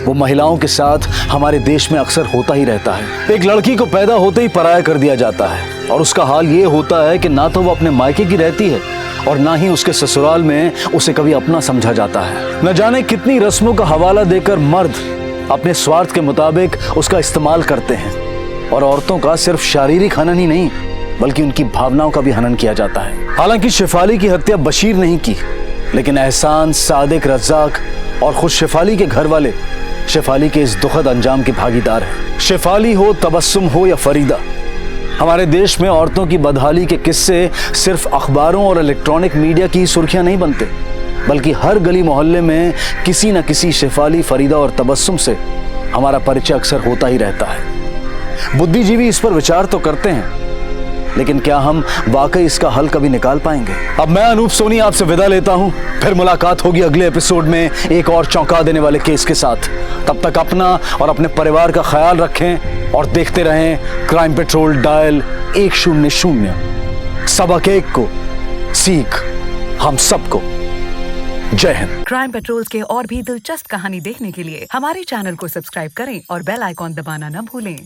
वो महिलाओं के साथ हमारे देश में अक्सर होता ही रहता है। एक लड़की को पैदा होते ही पराया कर दिया जाता है और उसका हाल ये होता है कि ना तो वो अपने मायके की रहती है और ना ही उसके ससुराल में उसे कभी अपना समझा जाता है। न जाने कितनी रस्मों का हवाला देकर मर्द अपने स्वार्थ के मुताबिक उसका इस्तेमाल करते हैं और औरतों का सिर्फ शारीरिक हनन ही नहीं बल्कि उनकी भावनाओं का भी हनन किया जाता है। हालांकि शेफाली की हत्या बशीर नहीं की, लेकिन एहसान, सादिक, रज्जाक और खुद शेफाली के घर वाले शेफाली के इस दुखद अंजाम के भागीदार हैं। शेफाली हो, तबस्सुम हो या फरीदा, हमारे देश में औरतों की बदहाली के किस्से सिर्फ अखबारों और इलेक्ट्रॉनिक मीडिया की सुर्खियां नहीं बनते, बल्कि हर गली मोहल्ले में किसी न किसी शेफाली, फरीदा और तबस्सुम से हमारा परिचय अक्सर होता ही रहता है। बुद्धिजीवी इस पर विचार तो करते हैं, लेकिन क्या हम वाकई इसका हल कभी निकाल पाएंगे? अब मैं अनूप सोनी आपसे विदा लेता हूं, फिर मुलाकात होगी अगले एपिसोड में एक और चौंका देने वाले केस के साथ। तब तक अपना और अपने परिवार का ख्याल रखें और देखते रहें क्राइम पेट्रोल डायल 100। सबक एक को सीख हम सबको। जय हिंद। क्राइम पेट्रोल के और भी दिलचस्प कहानी देखने के लिए हमारे चैनल को सब्सक्राइब करें और बेल आइकॉन दबाना न भूलें।